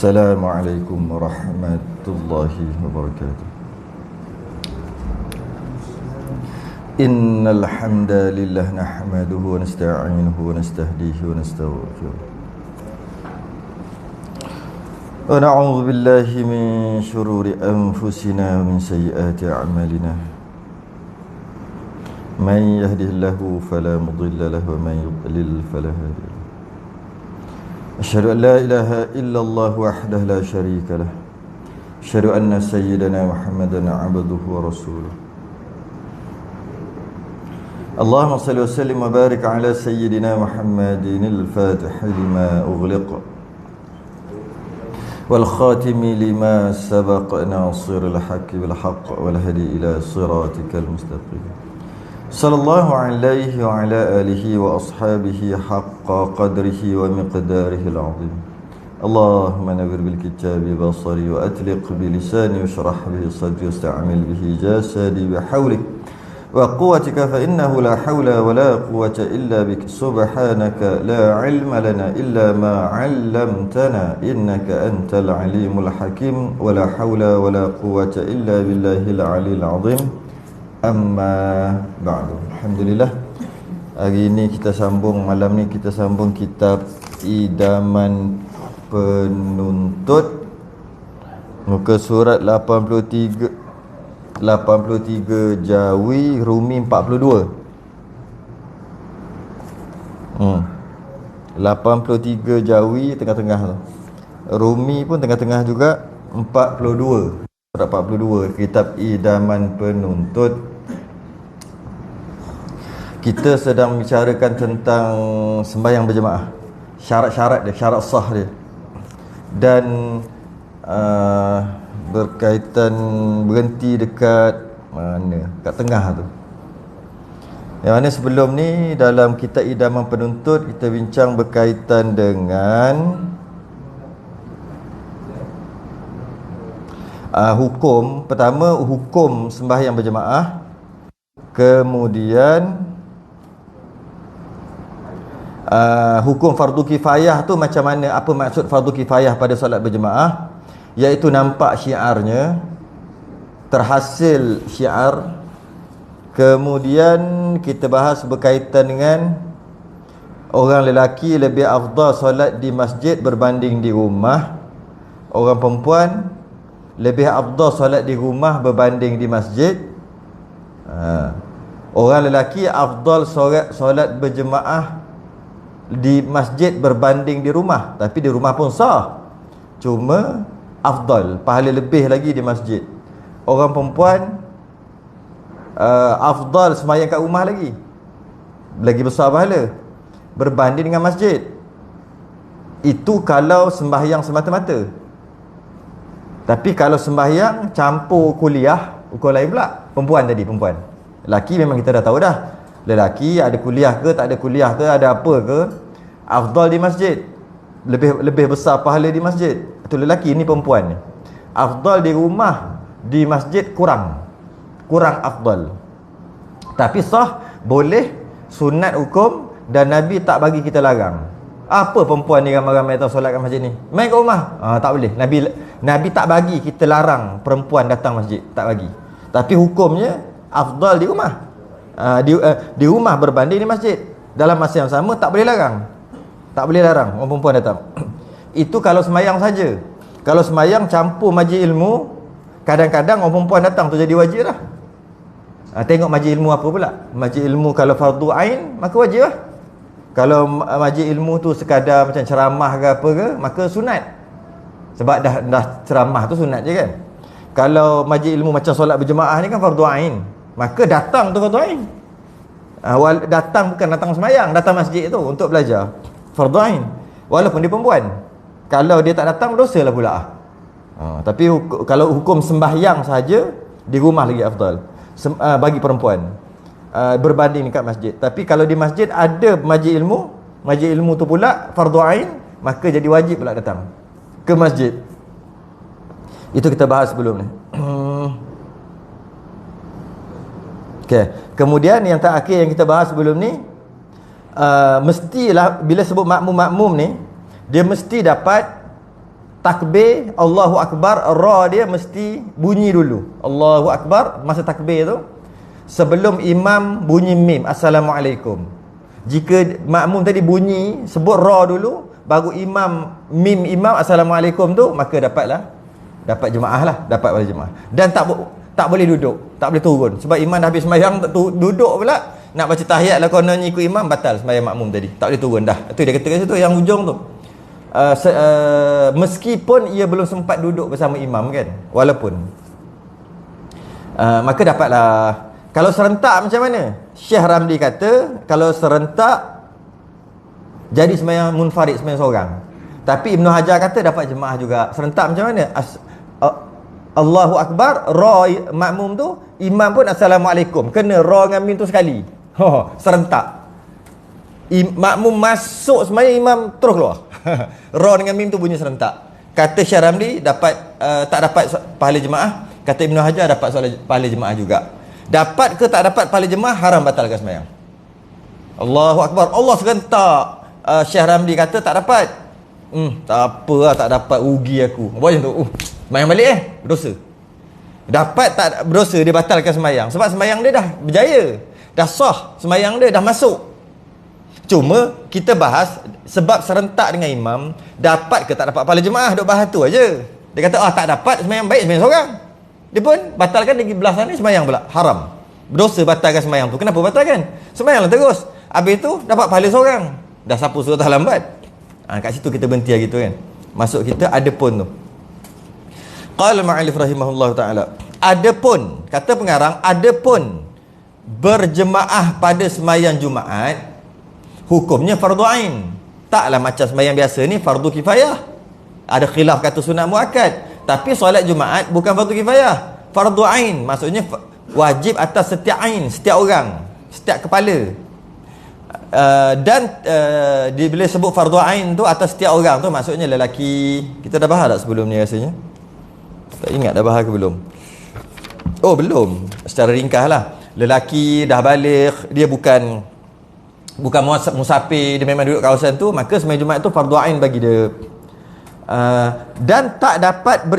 Assalamualaikum warahmatullahi wabarakatuh. Innal hamdalillah nahmaduhu wa nasta'inuhu wa nastahdihi wa nastaghfiruh. Wa na'udzu billahi min shururi anfusina wa min sayyiati a'malina. Man yahdihillahu fala mudilla lahu wa man yudlil fala hadiya lahu. Asyhadu an la ilaha illallah wahdahu la syarika lah. Asyhadu anna sayyidana Muhammadan 'abduhu wa rasuluh. Allahumma salli wa sallim wa barik ala sayyidina Muhammadin al-fatih lima ughliq wal khatimi lima sabaq nasiril haqqi bil haqq wal hadi ila siratikal mustaqim. Sallallahu alaihi wa ala alihi wa ashabihi haqqa qadrihi wa miqdarihi al-azim. Allahumma nawwir bil kitabi basari wa atliq bi lisani wa shrah bihi sadri wasta'mil bihi jasadi bi hawlik wa quwwatika fa innahu la hawla wa la quwwata illa bik. Subhanaka la ilma lana illa ma 'allamtana innaka antal alimul hakim wa la hawla wa la quwwata illa billahil aliyyil azim. Amma ba'du. Alhamdulillah, hari ini kita sambung, malam ni kita sambung kitab Idaman Penuntut, muka surat 83 Jawi, Rumi 42. 83 Jawi tengah-tengah tu, Rumi pun tengah-tengah juga, 42. Surat 42 kitab Idaman Penuntut. Kita sedang membicarakan tentang sembahyang berjemaah, syarat-syarat dia, syarat sah dia, dan berkaitan berhenti dekat mana? Kat tengah tu. Yang mana sebelum ni dalam kitab Idaman Penuntut kita bincang berkaitan dengan hukum. Pertama, hukum sembahyang berjemaah. Kemudian hukum fardu kifayah tu macam mana, apa maksud fardu kifayah pada solat berjemaah, iaitu nampak syiarnya, terhasil syiar. Kemudian kita bahas berkaitan dengan orang lelaki lebih afdal solat di masjid berbanding di rumah, orang perempuan lebih afdal solat di rumah berbanding di masjid. Orang lelaki afdal solat berjemaah di masjid berbanding di rumah, tapi di rumah pun sah, cuma afdal, pahala lebih lagi di masjid. Orang perempuan afdal sembahyang kat rumah lagi besar pahala berbanding dengan masjid. Itu kalau sembahyang semata-mata. Tapi kalau sembahyang campur kuliah, ukur lain pula. Perempuan tadi, perempuan. Lelaki memang kita dah tahu dah, lelaki ada kuliah ke tak ada kuliah ke, ada apa ke, afdal di masjid, lebih besar pahala di masjid. Itu lelaki, ni perempuan ni. Afdal di rumah, di masjid kurang afdal. Tapi sah, boleh, sunat hukum, dan Nabi tak bagi kita larang. Apa perempuan ni ramai-ramai tahu solat kat masjid ni, main kat rumah? Tak boleh. Nabi tak bagi kita larang perempuan datang masjid, tak bagi. Tapi hukumnya afdal di rumah. Di rumah berbanding di masjid. Dalam masa yang sama tak boleh larang. Tak boleh larang orang perempuan datang. Itu kalau semayang saja. Kalau semayang campur majlis ilmu, kadang-kadang orang perempuan datang tu jadi wajib lah. Tengok majlis ilmu apa pula. Majlis ilmu kalau fardu ain, maka wajib lah. Kalau majlis ilmu tu sekadar macam ceramah ke apa ke, maka sunat. Sebab dah ceramah tu sunat je kan. Kalau majlis ilmu macam solat berjemaah ni kan fardu ain, maka datang tu fardu ain. Datang bukan datang semayang, datang masjid tu untuk belajar, fardu ain. Walaupun dia perempuan, kalau dia tak datang dosa lah pula. Tapi kalau hukum sembahyang saja, di rumah lagi afdal bagi perempuan berbanding dekat masjid. Tapi kalau di masjid ada majlis ilmu tu pula fardu ain, maka jadi wajib pula datang ke masjid. Itu kita bahas sebelum ni. Okay. Kemudian yang terakhir yang kita bahas sebelum ni, mestilah bila sebut makmum-makmum ni, dia mesti dapat takbir Allahu Akbar, ra dia mesti bunyi dulu. Allahu Akbar masa takbir tu, sebelum imam bunyi mim, Assalamualaikum. Jika makmum tadi bunyi sebut ra dulu, baru imam mim imam Assalamualaikum tu, maka dapat jemaah lah, dapat pada jemaah. Dan tak boleh duduk, tak boleh turun, sebab imam dah habis sembahyang duduk pula nak baca tahiyat lah, kononnya ikut imam, batal sembahyang makmum tadi, tak boleh turun dah. Itu dia kata kat situ yang hujung tu. Meskipun ia belum sempat duduk bersama imam kan, walaupun maka dapatlah. Kalau serentak macam mana? Syekh Ramli kata kalau serentak jadi sembahyang munfarid, sembahyang seorang. Tapi Ibnu Hajar kata dapat jemaah juga. Serentak macam mana? Allahu Akbar, ra makmum tu, imam pun Assalamualaikum, kena ra dengan mim tu sekali. Serentak. Makmum masuk sembahyang, imam terus keluar. Ra dengan mim tu bunyi serentak. Kata Syekh Ramli dapat tak dapat pahala jemaah. Kata Ibnu Hajar dapat pahala jemaah juga. Dapat ke tak dapat pahala jemaah, haram batalkan sembahyang. Allahu Akbar, Allah serentak. Syekh Ramli kata tak dapat. Tak apa lah, tak dapat, rugi aku. Buat macam tu. Sembahyang balik berdosa. Dapat tak berdosa, dia batalkan sembahyang. Sebab sembahyang dia dah berjaya, dah sah, sembahyang dia dah masuk. Cuma kita bahas sebab serentak dengan imam, dapat ke tak dapat pahala jemaah, duk bahas tu aja. Dia kata tak dapat sembahyang baik, sembahyang seorang. Dia pun batalkan lagi belah sana, sembahyang pula haram. Berdosa batalkan sembahyang tu. Kenapa batalkan? Sembahyanglah terus. Habis tu dapat pahala seorang. Dah sapu suruh lambat. Kat situ kita berhenti gitu kan. Masuk kita adapun tu. Qala al-mu'allif rahimahullah taala. Adapun, kata pengarang, adapun berjemaah pada sembahyang Jumaat hukumnya fardu ain. Taklah macam sembahyang biasa ni fardu kifayah. Ada khilaf kata sunat muakkad. Tapi solat Jumaat bukan fardu kifayah, fardu ain. Maksudnya wajib atas setiap ain, setiap orang, setiap kepala. Bila sebut fardu ain tu atas setiap orang tu, maksudnya lelaki. Kita dah bahas tak sebelum ni rasanya? Tak ingat dah bahas ke belum? Oh belum. Secara ringkas lah. Lelaki dah balik, dia bukan musafir, dia memang duduk kawasan tu, maka sembahyang Jumaat tu fardu ain bagi dia. Dan tak dapat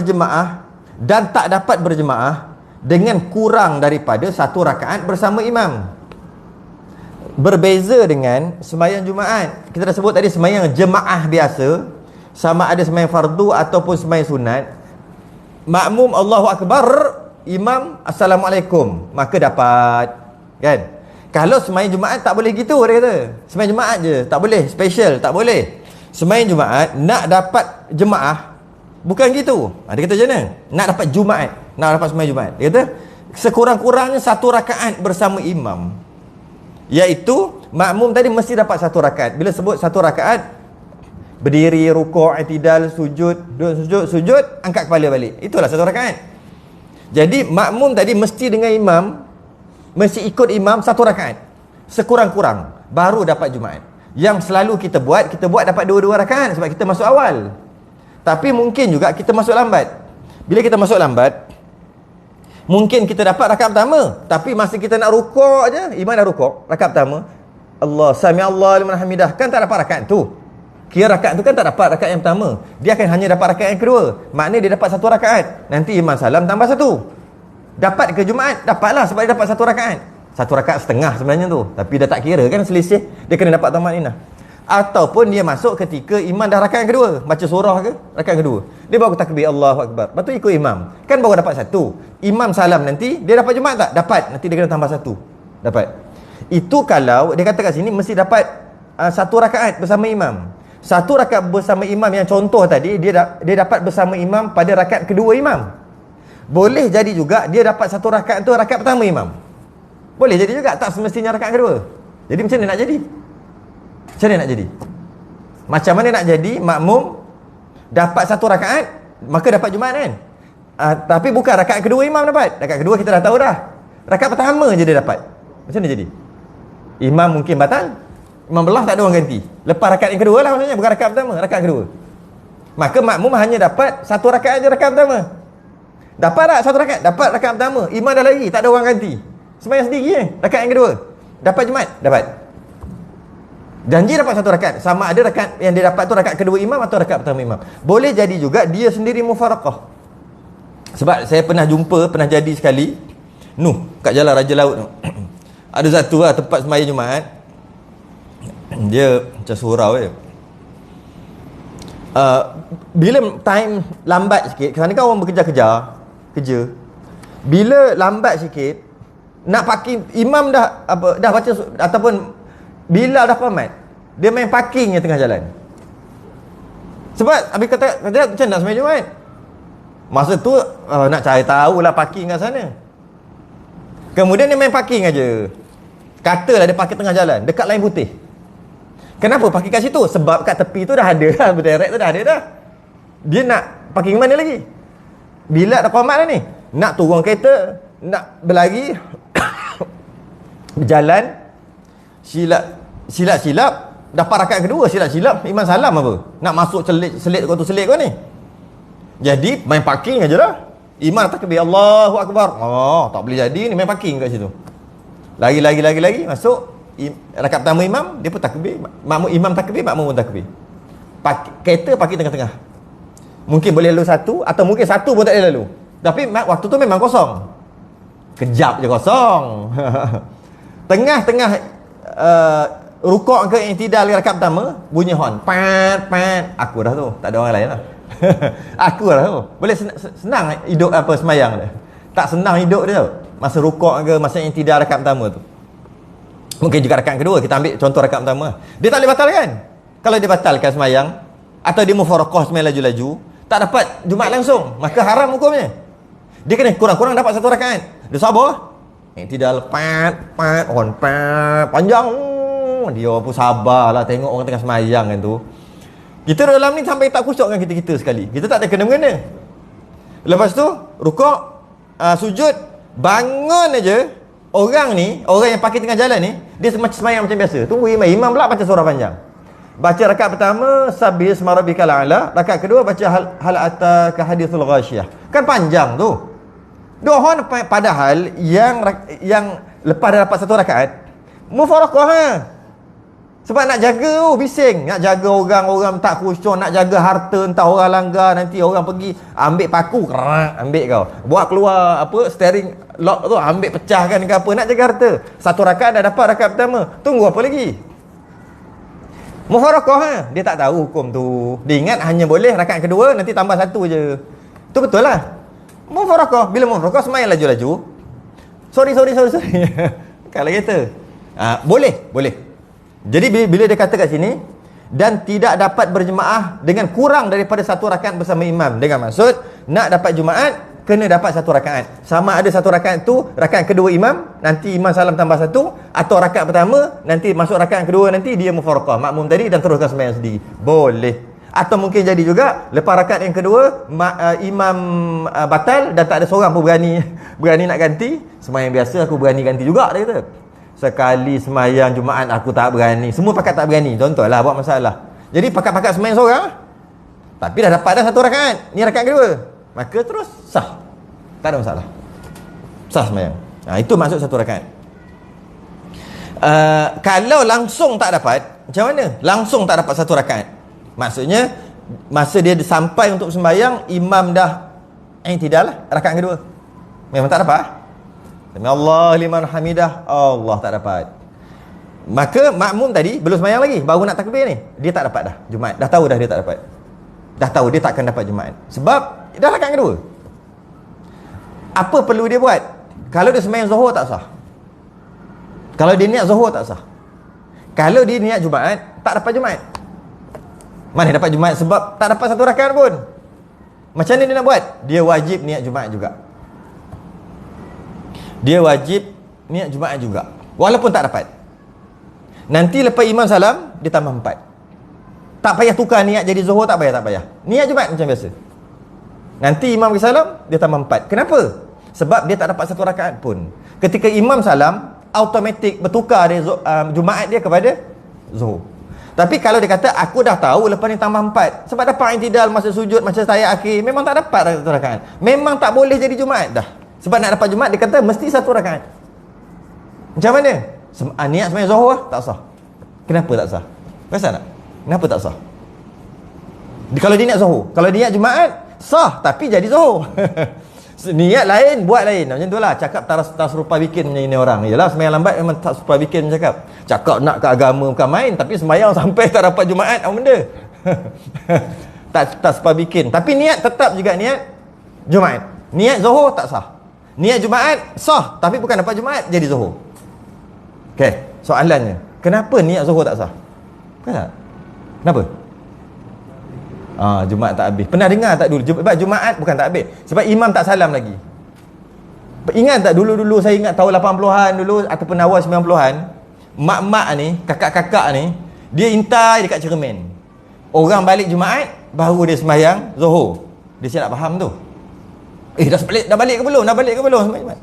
berjemaah dengan kurang daripada satu rakaat bersama imam. Berbeza dengan sembahyang Jumaat. Kita dah sebut tadi sembahyang jemaah biasa, sama ada sembahyang fardu ataupun sembahyang sunat, makmum Allahu Akbar, imam Assalamualaikum, maka dapat kan. Kalau sembahyang Jumaat tak boleh gitu, dia kata. Sembahyang Jumaat je tak boleh, special tak boleh. Sembahyang Jumaat nak dapat jemaah bukan gitu. Dia kata macam mana? Nak dapat Jumaat, nak dapat sembahyang Jumaat, dia kata sekurang-kurangnya satu rakaat bersama imam. Iaitu makmum tadi mesti dapat satu rakaat. Bila sebut satu rakaat, berdiri, rukuk, i'tidal, sujud, sujud, angkat kepala balik. Itulah satu rakaat. Jadi makmum tadi mesti dengan imam, mesti ikut imam satu rakaat sekurang-kurang, baru dapat Jumaat. Yang selalu kita buat dapat dua-dua rakaat sebab kita masuk awal. Tapi mungkin juga kita masuk lambat. Bila kita masuk lambat, mungkin kita dapat rakaat pertama, tapi masa kita nak rukuk je, imam dah rukuk, rakaat pertama, Allah sami Allah liman hamidah, kan tak dapat rakaat tu. Kira rakaat tu kan tak dapat rakaat yang pertama, dia akan hanya dapat rakaat yang kedua. Maknanya dia dapat satu rakaat. Nanti imam salam tambah satu. Dapat ke Jumaat? Dapatlah, sebab dia dapat satu rakaat. Satu rakaat setengah sebenarnya tu, tapi dah tak kira kan selisih, dia kena dapat tamanninah. Ataupun dia masuk ketika imam dah rakaat yang kedua, baca surah ke rakaat kedua, dia baru takbir Allahu Akbar, lepas tu ikut imam, kan baru dapat satu. Imam salam nanti dia dapat Jumaat tak? Dapat. Nanti dia kena tambah satu. Dapat. Itu kalau dia kata kat sini mesti dapat satu rakaat bersama imam. Satu rakaat bersama imam yang contoh tadi, dia dapat bersama imam pada rakaat kedua imam. Boleh jadi juga dia dapat satu rakaat tu rakaat pertama imam. Boleh jadi juga, tak semestinya rakaat kedua. Jadi macam mana nak jadi? Macam mana nak jadi? Macam mana nak jadi makmum dapat satu rakaat, maka dapat Jumaat kan? Tapi bukan rakaat kedua imam dapat. Rakaat kedua kita dah tahu dah. Rakaat pertama je dia dapat. Macam mana jadi? Imam mungkin batal, imam belah, tak ada orang ganti. Lepas rakaat yang kedua lah maksudnya, bukan rakaat pertama, rakaat kedua. Maka makmum hanya dapat satu rakaat je, rakaat pertama. Dapat tak satu rakaat? Dapat rakaat pertama, imam dah lari, tak ada orang ganti. Sembahyang sendiri rakaat yang kedua. Dapat Jumaat? Dapat. Janji dapat satu rakaat. Sama ada rakaat yang dia dapat tu rakaat kedua imam atau rakaat pertama imam. Boleh jadi juga dia sendiri mufaraqah. Sebab saya pernah jumpa, pernah jadi sekali, kat Jalan Raja Laut tu. Ada satu lah tempat sembahyang Jumaat. Dia macam surau je. Bila time lambat sikit, kerana kan orang bekerja-kerja kerja. Bila lambat sikit, nak parking, imam dah baca ataupun Bilal dah qamat, dia main parking tengah jalan. Sebab habis kata macam nak sembahyang Jumaat. Masa tu nak cari tahulah parking kat sana. Kemudian dia main parking aja. Katalah dia parking tengah jalan dekat Lain Putih. Kenapa parking kat situ? Sebab kat tepi tu dah ada dah, berderet tu dah ada dah. Dia nak parking mana lagi? Bila dah qamat dah ni, nak turun kereta, nak berlari berjalan, silap dapat rakaat kedua, silap imam salam apa? Nak masuk selit kau tu selit kau ni. Jadi main parking aja lah. Imam takbir Allahu Akbar. Oh, tak boleh jadi ni main parking kat situ. Lagi masuk rakaat pertama imam, dia pun takbir, imam takbir, makmum pun takbir. Kereta parking tengah-tengah. Mungkin boleh lalu satu, atau mungkin satu pun tak boleh lalu. Tapi waktu tu memang kosong. Kejap je kosong. Tengah-tengah rukuk ke i'tidal rakaat pertama, bunyi hon. Pat. Aku dah tu, tak ada orang lain lah. Aku dah tu. Boleh senang hidup apa semayang dia. Tak senang hidup dia tu. Masa rukuk ke, masa i'tidal rakaat pertama tu. Mungkin juga rakaat kedua, kita ambil contoh rakaat pertama. Dia tak boleh batalkan. Kalau dia batalkan semayang, atau dia mufaraqah semayang laju-laju, tak dapat Jumaat langsung, maka haram hukumnya. Dia kena kurang-kurang dapat satu rakaat. Dia sabar. I'tidal pat, panjang. Dia pun sabarlah tengok orang tengah semayang kan tu. Kita dalam ni sampai tak khusyuk dengan kita sekali. Kita tak ada kena-mengena. Lepas tu rukuk, sujud, bangun aja. Orang yang parking tengah jalan ni, dia macam semayang macam biasa. Tunggu imam pula baca surah panjang. Baca rakaat pertama sabbih isma rabbikal a'la, rakaat kedua baca hal ataka hadithul ghasyiyah. Kan panjang tu. Dohon, padahal yang lepas dah dapat satu rakaat mufaraqah. Sebab nak jaga bising, nak jaga orang tak khusyuk, nak jaga harta, entah orang langgar, nanti orang pergi ambil paku, ambil kau. Buat keluar steering lock tu, ambil pecahkan ke apa, nak jaga harta. Satu rakaat dah dapat rakaat pertama. Tunggu apa lagi? Mufaraqah. Dia tak tahu hukum tu. Dia ingat hanya boleh rakaat kedua, nanti tambah satu je. Tu betul lah. Mufaraqah. Bila mufaraqah semayang laju-laju. Sorry. Kalau kata boleh. Jadi bila dia kata kat sini, dan tidak dapat berjemaah dengan kurang daripada satu rakaat bersama imam, dengan maksud nak dapat Jumaat kena dapat satu rakaat. Sama ada satu rakaat tu rakaat kedua imam, nanti imam salam tambah satu, atau rakaat pertama nanti masuk rakaat kedua, nanti dia mufaraqah makmum tadi dan teruskan sembahyang sendiri. Boleh. Atau mungkin jadi juga lepas rakaat yang kedua imam batal dan tak ada seorang pun berani nak ganti. Sembahyang biasa aku berani ganti juga, dia kata. Sekali semayang Jumaat aku tak berani. Semua pakat tak berani. Contohlah buat masalah. Jadi pakat-pakat semayang seorang, tapi dah dapat dah satu rakaat. Ni rakaat kedua. Maka terus sah. Tak ada masalah. Sah semayang. Itu maksud satu rakaat. Kalau langsung tak dapat, macam mana? Langsung tak dapat satu rakaat. Maksudnya masa dia sampai untuk sembayang, imam dah i'tidal lah, rakaat kedua. Memang tak dapat. Sami Allah liman hamidah, Allah tak dapat. Maka makmum tadi belum sembahyang lagi, baru nak takbir ni, dia tak dapat dah Jumaat. Dah tahu dah dia tak dapat. Dah tahu dia takkan dapat Jumaat. Sebab dah rakaat kedua. Apa perlu dia buat? Kalau dia sembahyang Zuhur tak sah. Kalau dia niat Zuhur tak sah. Kalau dia niat Jumaat, tak dapat Jumaat. Mana dapat Jumaat sebab tak dapat satu rakaat pun. Macam mana dia nak buat? Dia wajib niat Jumaat juga. Dia wajib niat Jumaat juga, walaupun tak dapat. Nanti lepas imam salam, dia tambah 4. Tak payah tukar niat jadi Zuhur, tak payah. Niat Jumaat macam biasa. Nanti imam salam, dia tambah 4. Kenapa? Sebab dia tak dapat satu rakaat pun. Ketika imam salam, automatik bertukar dia Jumaat dia kepada Zuhur. Tapi kalau dia kata aku dah tahu lepas ni tambah 4, sebab dapat i'tidal masa sujud, masa tahiyat akhir, memang tak dapat satu rakaat, memang tak boleh jadi Jumaat dah. Sebab nak dapat Jumaat, dia kata mesti satu rakaat. Macam mana? Niat semayang Zuhur tak sah. Kenapa tak sah? Perasan tak? Kenapa tak sah? Kalau dia niat Zuhur. Kalau dia niat Jumaat, sah tapi jadi Zuhur. Niat lain, buat lain. Macam tu lah. Cakap tak serupa bikin macam ini orang. Yalah, sembahyang lambat memang tak serupa bikin cakap. Cakap nak ke agama bukan main, tapi sembahyang sampai tak dapat Jumaat, apa benda? tak serupa bikin. Tapi niat tetap juga niat Jumaat. Niat Zuhur tak sah. Niat Jumaat sah, tapi bukan dapat Jumaat, jadi Zuhur. Okey, soalannya, kenapa niat Zuhur tak sah? Kenapa? Jumaat tak habis. Pernah dengar tak dulu? Sebab Jumaat bukan tak habis, sebab imam tak salam lagi. Ingat tak dulu-dulu, saya ingat tahun 80-an dulu ataupun awal 90-an, mak-mak ni, kakak-kakak ni, dia intai dekat cermin. Orang balik Jumaat, baru dia sembahyang Zuhur. Dia silap faham tu. Dah balik ke belum? Sembahyang.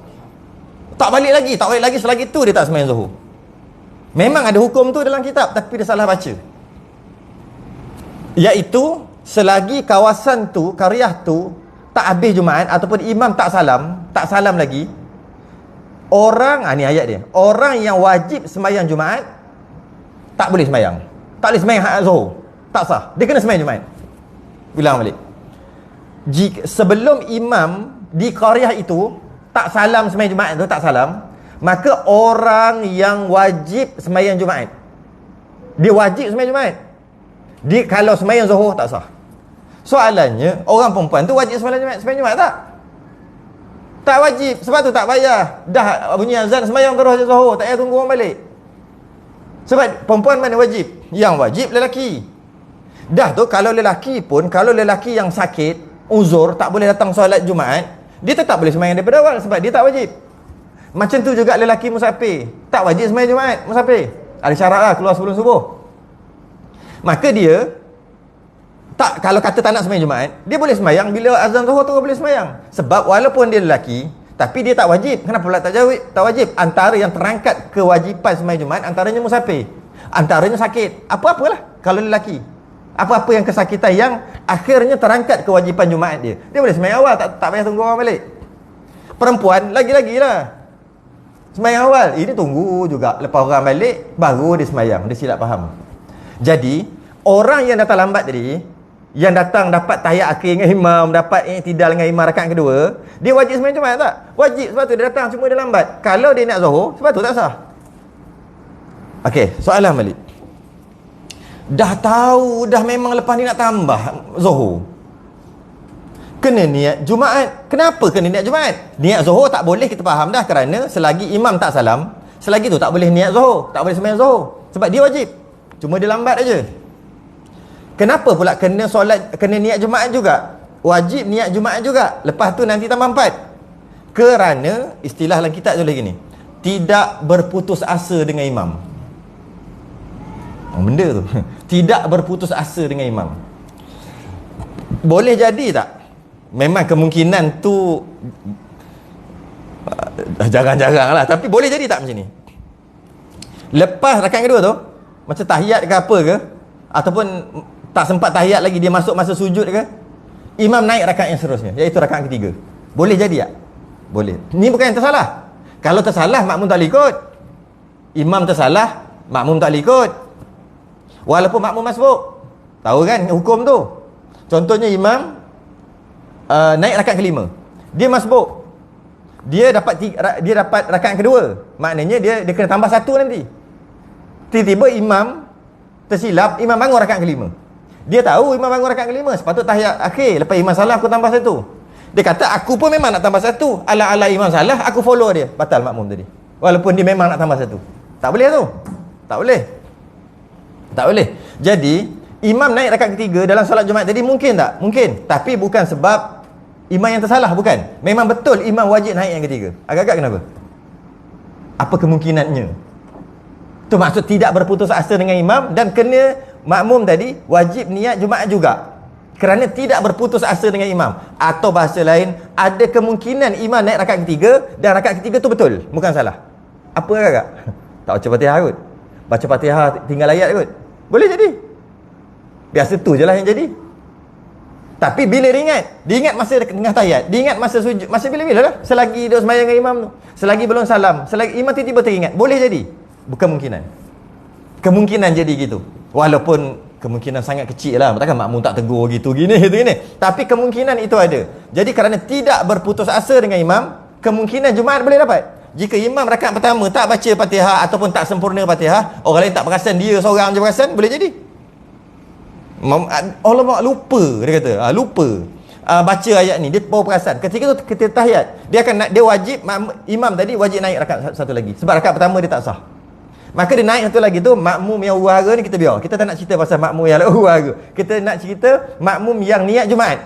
Tak balik lagi. Selagi tu dia tak sembahyang Zuhur. Memang ada hukum tu dalam kitab, tapi dia salah baca. Iaitu selagi kawasan tu, qaryah tu tak habis Jumaat ataupun imam tak salam lagi, orang, ni ayat dia, orang yang wajib sembahyang Jumaat tak boleh sembahyang. Tak boleh sembahyang Zuhur. Tak sah. Dia kena sembahyang Jumaat. Ulang balik. Sebelum imam di qaryah itu tak salam sembahyang Jumaat tu, tak salam, maka orang yang wajib sembahyang Jumaat, dia wajib sembahyang Jumaat. Dia kalau sembahyang Zuhur tak sah. Soalannya, orang perempuan tu wajib sembahyang Jumaat tak? Tak wajib. Sebab tu tak payah. Dah bunyi azan sembahyang terus Zuhur, tak payah tunggu orang balik. Sebab perempuan mana wajib? Yang wajib lelaki. Dah tu kalau lelaki pun, kalau lelaki yang sakit, uzur, tak boleh datang solat Jumaat, dia tetap boleh sembahyang daripada awal sebab dia tak wajib. Macam tu juga lelaki musafir, tak wajib sembahyang Jumaat, musafir. Ada syarat lah, keluar sebelum subuh. Maka dia tak, kalau kata tak nak sembahyang Jumaat, dia boleh sembahyang bila azan Zuhur tu boleh sembahyang. Sebab walaupun dia lelaki, tapi dia tak wajib. Kenapa pula tak wajib? Antara yang terangkat kewajipan sembahyang Jumaat, antaranya musafir, antaranya sakit, apa-apalah. Kalau lelaki, apa-apa yang kesakitan yang akhirnya terangkat kewajipan Jumaat dia, dia boleh sembahyang awal, tak payah tunggu orang balik. Perempuan lagi-lagi lah sembahyang awal, ini tunggu juga lepas orang balik baru dia sembahyang. Dia silap faham. Jadi orang yang datang lambat tadi, yang datang dapat tahiyat akhir dengan imam, dapat i'tidal dengan imam rakaat kedua, dia wajib sembahyang Jumaat tak? Wajib, sebab tu dia datang, cuma dia lambat. Kalau dia nak Zuhur, sebab tu tak sah. Okey, soalan balik. Dah tahu, dah memang lepas ni nak tambah Zuhur, kena niat Jumaat. Kenapa kena niat Jumaat? Niat Zuhur tak boleh, kita faham dah, kerana selagi imam tak salam, selagi tu tak boleh niat Zuhur, tak boleh sembahyang Zuhur, sebab dia wajib, cuma dia lambat aja. Kenapa pula kena niat Jumaat juga? Wajib niat Jumaat juga. Lepas tu nanti tambah 4. Kerana istilah dalam kitab tulis gini, tidak berputus asa dengan imam. Benda tu tidak berputus asa dengan imam. Boleh jadi tak? Memang kemungkinan tu jarang-jarang lah, tapi boleh jadi tak macam ni? Lepas rakaat kedua tu, macam tahiyat ke apa ke, ataupun tak sempat tahiyat lagi, dia masuk masa sujud ke, imam naik rakaat yang seterusnya, iaitu rakaat ketiga. Boleh jadi tak? Boleh. Ni bukan yang tersalah. Kalau tersalah, makmum tak boleh ikut. Imam tersalah, makmum tak boleh ikut, walaupun makmum masbuk. Tahu kan hukum tu? Contohnya imam naik rakaat kelima, dia masbuk, dia dapat rakaat kedua, maknanya dia kena tambah satu nanti. Tiba-tiba imam tersilap, imam bangun rakaat kelima. Dia tahu imam bangun rakaat kelima, sepatut tahiyat akhir. Lepas imam salah, aku tambah satu. Dia kata, aku pun memang nak tambah satu, ala-ala imam salah, aku follow dia. Batal makmum tadi, walaupun dia memang nak tambah satu. Tak boleh tu. Tak boleh. Jadi imam naik rakaat ketiga dalam solat Jumaat tadi, mungkin tak? Mungkin. Tapi bukan sebab imam yang tersalah, bukan. Memang betul imam wajib naik yang ketiga. Agak-agak kenapa? Apa kemungkinannya? Tu maksud tidak berputus asa dengan imam, dan kena makmum tadi wajib niat Jumaat juga, kerana tidak berputus asa dengan imam. Atau bahasa lain, ada kemungkinan imam naik rakaat ketiga dan rakaat ketiga tu betul, bukan salah. Apa agak? Tak baca Fatihah kot. Baca Fatihah tinggal ayat kot. Boleh jadi. Biasa tu je lah yang jadi. Tapi bila dia ingat masa tengah tahiyat, dia ingat masa sujud, masa bila-bila lah, selagi dia sembahyang dengan imam tu, selagi belum salam, selagi imam tiba-tiba teringat, boleh jadi. Bukan kemungkinan. Kemungkinan jadi gitu. Walaupun kemungkinan sangat kecil lah, takkan makmum tak tegur gitu gini. Tapi kemungkinan itu ada. Jadi kerana tidak berputus asa dengan imam, kemungkinan Jumaat boleh dapat. Jika imam rakaat pertama tak baca Fatihah ataupun tak sempurna Fatihah, orang lain tak perasan, dia seorang je perasan, boleh jadi. Allah lupa, dia kata, lupa baca ayat ni, dia baru perasan. Ketika tu ketika tahiyat, dia akan dia wajib, imam tadi wajib naik rakaat satu lagi. Sebab rakaat pertama dia tak sah. Maka dia naik satu lagi tu, makmum yang huru-hara ni kita biar. Kita tak nak cerita pasal makmum yang huru-hara. Kita nak cerita makmum yang niat Jumaat.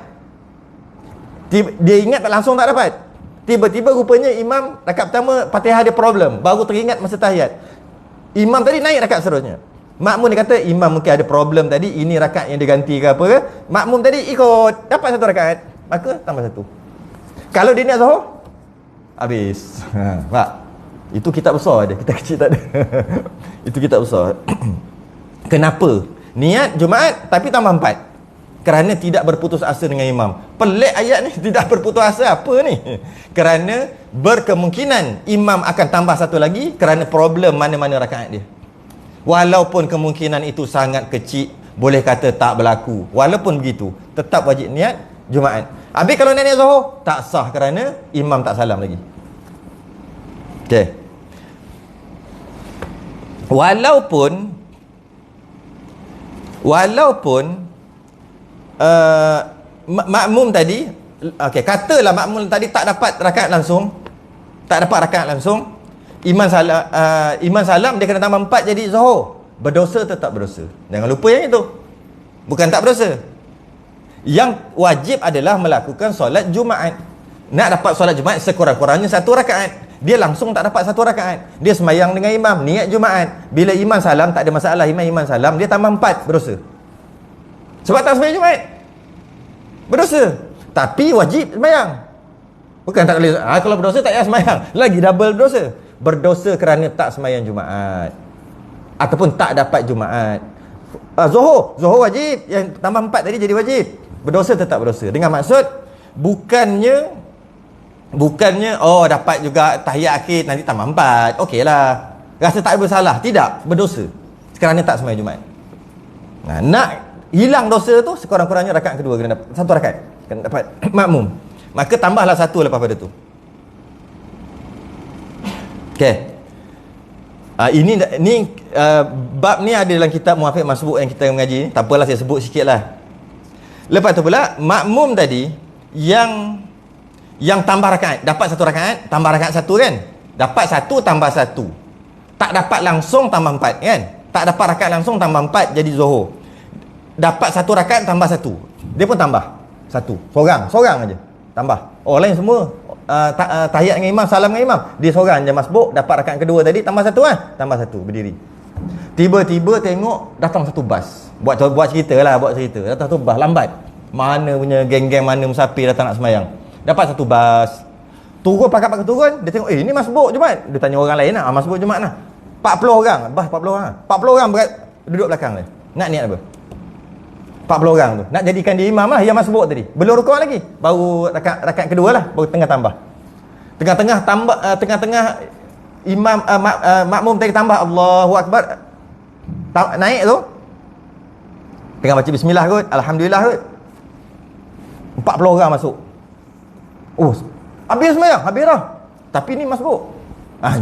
Dia ingat tak, langsung tak dapat. Tiba-tiba rupanya imam rakaat pertama Fatihah dia problem, baru teringat masa tahiyat. Imam tadi naik rakaat seterusnya. Makmum dia kata imam mungkin ada problem tadi, ini rakaat yang dia ganti ke apa ke. Makmum tadi ikut, dapat satu rakaat, maka tambah satu. Kalau dia niat Zuhur, habis. Pak, itu kitab besar dia, kita kecil tak ada. Itu kitab besar. Kenapa? Niat Jumaat tapi tambah 4. Kerana tidak berputus asa dengan imam. Pelik ayat ni, tidak berputus asa apa ni? Kerana berkemungkinan imam akan tambah satu lagi kerana problem mana-mana rakaat dia. Walaupun kemungkinan itu sangat kecil, boleh kata tak berlaku. Walaupun begitu, tetap wajib niat Jumaat. Habis kalau niat Zuhur, tak sah kerana imam tak salam lagi. Okey. Walaupun makmum tadi, okey, katalah makmum tadi tak dapat rakaat langsung, imam salam, dia kena tambah 4 jadi Zuhur. Berdosa tetap berdosa. Jangan lupa yang itu. Bukan tak berdosa. Yang wajib adalah melakukan solat Jumaat. Nak dapat solat Jumaat sekurang-kurangnya 1 rakaat. Dia langsung tak dapat 1 rakaat. Dia semayang dengan imam, niat Jumaat. Bila imam salam, tak ada masalah, imam salam, dia tambah 4, berdosa. Sebab tak semayang Jumaat, berdosa. Tapi wajib semayang. Bukan tak boleh, kalau berdosa tak payah semayang, lagi double berdosa. Berdosa kerana tak semayang Jumaat ataupun tak dapat Jumaat. Zuhur wajib, yang tambah 4 tadi jadi wajib. Berdosa tetap berdosa. Dengan maksud bukannya dapat juga tahiyat akhir nanti tambah 4, okeylah, rasa tak bersalah. Tidak, berdosa kerana tak semayang Jumaat. Nak hilang dosa tu, sekurang-kurangnya rakaat kedua kena dapat 1 rakaat, kena dapat makmum. Maka tambahlah 1 lepas pada tu. Okey. Ini bab ni ada dalam kitab Muwafiq Masbuk yang kita mengaji. Tak apalah, saya sebut sikitlah. Lepas tu pula makmum tadi yang tambah rakaat, dapat 1 rakaat, tambah rakaat 1 kan? Dapat 1 tambah 1. Tak dapat langsung tambah 4 kan? Tak dapat rakaat langsung tambah 4 jadi Zuhur. Dapat 1 rakaat tambah 1. Dia pun tambah 1. Seorang aja tambah. Orang lain semua tahiyat dengan imam, salam dengan imam. Dia seorang je masbuk, dapat rakaat kedua tadi tambah 1 kan? Tambah 1, berdiri. Tiba-tiba tengok datang 1 bas. Buat cerita. Datang 1 bas lambat. Mana punya geng-geng mana musafir datang nak semayang. Dapat 1 bas. Turun, pakat turun, dia tengok, ini masbuk Jumaat. Dia tanya orang lain lah, masbuk Jumaat lah. 40 orang, bas 40 orang. 40 orang berat duduk belakang dia. Nak niat apa? 40 orang tu nak jadikan dia imam lah, yang masbuk tadi. Belum rukuk lagi, baru rakaat kedua lah, baru tengah tambah. Tengah-tengah imam makmum tadi tambah Allahu Akbar, naik tu tengah baca bismillah kot, alhamdulillah kot, 40 orang masuk. Habis semayang, habis dah. Tapi ni masbuk.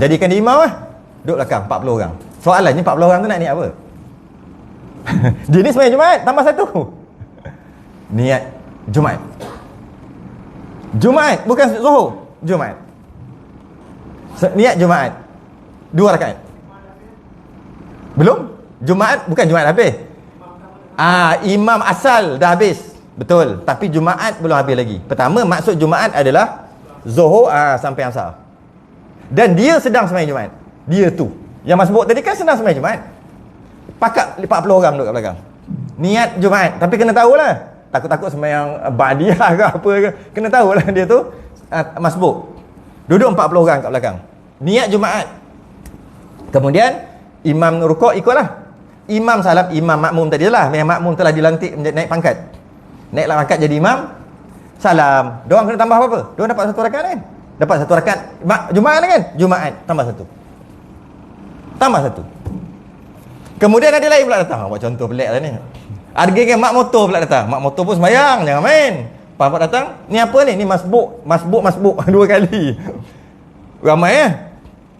Jadikan dia imam lah, duduk belakang 40 orang. Soalannya 40 orang tu nak niat apa? Dia ni semayang Jumaat, tambah 1. Niat Jumaat, bukan Zuhur. Jumaat. Niat Jumaat 2 rakaat. Belum? Jumaat, bukan Jumaat habis. Imam asal dah habis. Betul. Tapi Jumaat belum habis lagi. Pertama, maksud Jumaat adalah Zuhur sampai asar. Dan dia sedang semayang Jumaat. Dia tu. Yang masbuk tadi kan sedang semayang Jumaat. Pakat 40 orang duduk kat belakang. Niat Jumaat. Tapi kena tahulah. Takut-takut semayang Ba'diyah ke apa ke. Kena tahulah dia tu masbuk. Duduk 40 orang kat belakang. Niat Jumaat. Kemudian imam rukuk ikutlah. Imam salam, imam makmum tadi lah. Yang makmum telah dilantik naik pangkat. Naiklah pangkat jadi imam. Salam. Diorang kena tambah apa-apa? Diorang dapat 1 rakaat kan? Dapat 1 rakaat Jumaat kan? Jumaat tambah 1. Tambah 1. Kemudian ada lain pula datang. Buat contoh pelik lah ni. Ada geng mak motor pula datang. Mak motor pun sembahyang, jangan main. Pak datang, ni apa ni? Ni masbuk. Dua kali. Ramai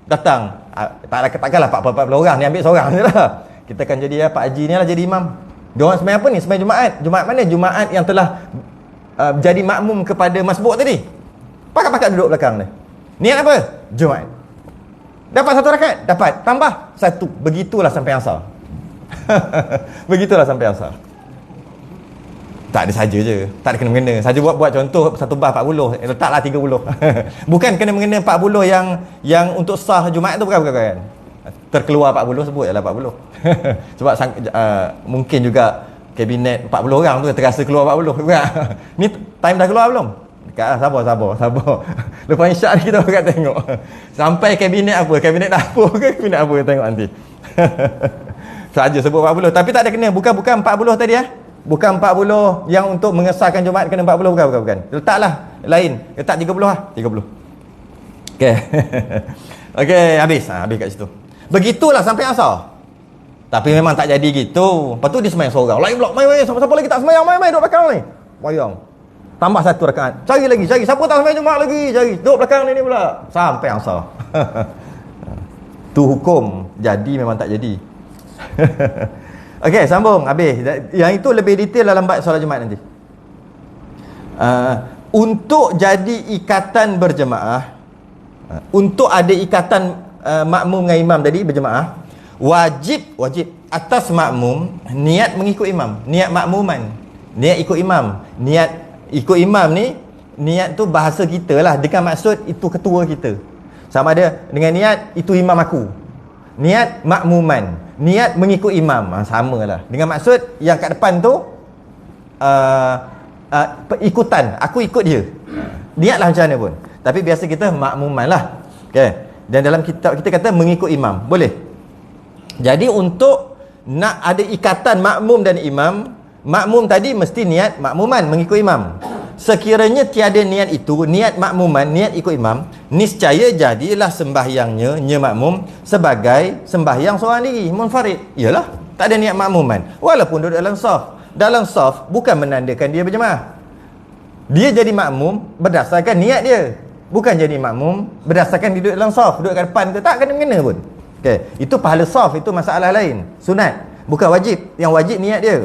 datang. Takkanlah 40 orang ni ambil seorang je lah. Kita akan jadi Pak Haji ni lah jadi imam. Diorang sembahyang apa ni? Sembahyang Jumaat. Jumaat mana? Jumaat yang telah jadi makmum kepada masbuk tadi. Pakat-pakat duduk belakang ni. Niat apa? Jumaat. Dapat 1 rakaat? Dapat. Tambah 1. Begitulah sampai asar. Begitulah sampai asar. Tak ada saja je. Tak ada kena-mengena. Saja buat contoh 1 bar 40. Letaklah 30. Bukan kena-mengena 40 yang untuk sah Jumaat tu bukan. Terkeluar 40 sebut je lah 40. Sebab mungkin juga kabinet 40 orang tu terasa keluar 40. Ni time dah keluar belum? Dekat lah, sabar. Lepas isyak ni kita akan tengok. Sampai kabinet apa? Kabinet dapur ke kabinet apa kita tengok nanti. Saja sebut 40. Tapi tak ada kena. Bukan 40 tadi Bukan 40 yang untuk mengesahkan Jumaat kena 40. Bukan. Letaklah lain. Letak 30 lah. 30. Okey. Okey, habis kat situ. Begitulah sampai asar. Tapi memang tak jadi gitu. Lepas tu dia sembahyang seorang. Lain pula, main. Siapa lagi tak sembahyang? Main duduk belakang ni. Bayang. Tambah 1 rakaat. Cari lagi. Siapa tak sembahyang Jumaat lagi? Cari. Duduk belakang ni pula. Sampai asar. Tu hukum. Jadi memang tak jadi. Okey, sambung. Habis. Yang itu lebih detail dalam bab solat Jumaat nanti. Untuk jadi ikatan berjemaah, untuk ada ikatan makmum dengan imam tadi berjemaah, wajib atas makmum niat mengikut imam, niat makmuman, niat ikut imam. Niat ikut imam ni, niat tu bahasa kita lah, dengan maksud itu ketua kita. Sama ada dengan niat itu imam aku. Niat makmuman, niat mengikut imam, samalah. Dengan maksud yang kat depan tu ikutan, aku ikut dia. Niatlah macam mana pun. Tapi biasa kita makmuman lah. Okay. Dan dalam kitab kita kata mengikut imam. Boleh. Jadi untuk nak ada ikatan makmum dan imam, makmum tadi mesti niat makmuman, mengikut imam. Sekiranya tiada niat itu, niat makmuman, niat ikut imam, niscaya jadilah sembahyangnya, makmum, sebagai sembahyang seorang diri, munfarid. Iyalah, tak ada niat makmuman. Walaupun duduk dalam saf. Dalam saf bukan menandakan dia berjemaah. Dia jadi makmum berdasarkan niat dia. Bukan jadi makmum berdasarkan duduk dalam saf, duduk kat depan ke tak kena pun. Okey, itu pahala saf, itu masalah lain. Sunat, bukan wajib. Yang wajib niat dia.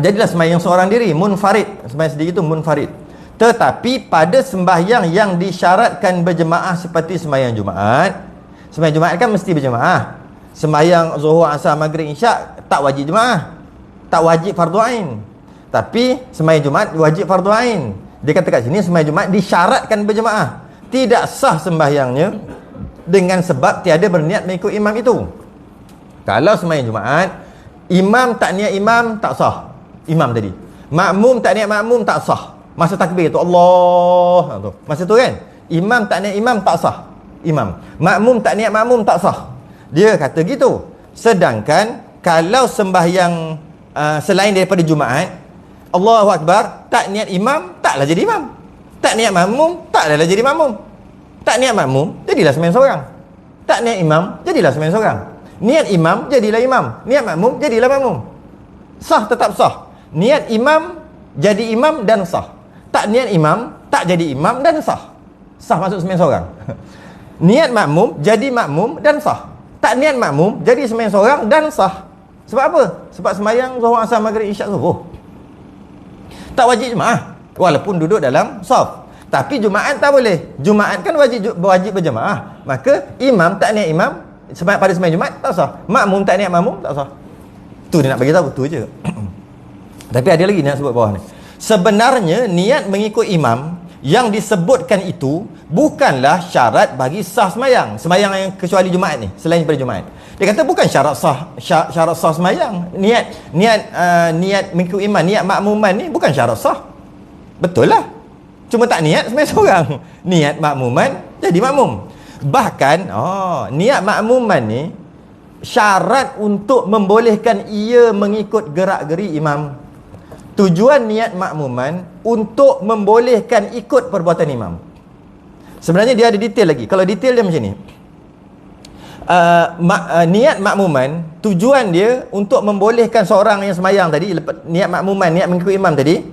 Jadilah sembahyang seorang diri, munfarid. Sembahyang sendiri itu munfarid. Tetapi pada sembahyang yang disyaratkan berjemaah seperti sembahyang Jumaat, sembahyang Jumaat kan mesti berjemaah. Sembahyang Zuhur, Asar, Maghrib, Isyak tak wajib jemaah. Tak wajib fardu ain. Tapi sembahyang Jumaat wajib fardu ain. Dia kata kat sini sembahyang Jumaat disyaratkan berjemaah. Tidak sah sembahyangnya dengan sebab tiada berniat mengikut imam itu. Kalau sembahyang Jumaat, imam tak niat imam, tak sah. Imam tadi. Makmum tak niat makmum, tak sah. Masa takbir tu Allah tu. Masa tu kan, imam tak niat imam, tak sah. Imam. Makmum tak niat makmum, tak sah. Dia kata gitu. Sedangkan kalau sembahyang selain daripada Jumaat, Allahu Akbar, tak niat imam, taklah jadi imam. Tak niat makmum, taklah jadi makmum. Tak niat makmum, jadilah sembahyang seorang. Tak niat imam, jadilah sembahyang seorang. Niat imam, jadilah imam. Niat makmum, jadilah makmum. Sah tetap sah. Niat imam, jadi imam dan sah. Tak niat imam, tak jadi imam dan sah. Sah masuk sembahyang seorang. Niat makmum, jadi makmum dan sah. Tak niat makmum, jadi sembahyang seorang dan sah. Sebab apa? Sebab sembahyang Zuhur, Asar, Maghrib, Isyak, Subuh. Tak wajib jemaah walaupun duduk dalam saf. Tapi Jumaat tak boleh. Jumaat kan wajib berjemaah. Maka imam tak niat imam pada sembahyang Jumaat tak sah. Makmum tak niat makmum tak sah. Tu dia nak bagi tahu tu je. Tapi ada lagi nak sebut bawah ni. Sebenarnya niat mengikut imam yang disebutkan itu bukanlah syarat bagi sah sembahyang. Sembahyang yang kecuali Jumaat ni, selain daripada Jumaat. Dia kata bukan syarat sah sembahyang. Niat mengikut imam, niat makmuman ni bukan syarat sah. Betul lah. Cuma tak niat sembahyang seorang. Niat makmuman jadi makmum. Bahkan niat makmuman ni syarat untuk membolehkan ia mengikut gerak-geri imam. Tujuan niat makmuman untuk membolehkan ikut perbuatan imam. Sebenarnya dia ada detail lagi. Kalau detail dia macam ni. niat makmuman, tujuan dia untuk membolehkan seorang yang semayang tadi, niat makmuman, niat mengikut imam tadi,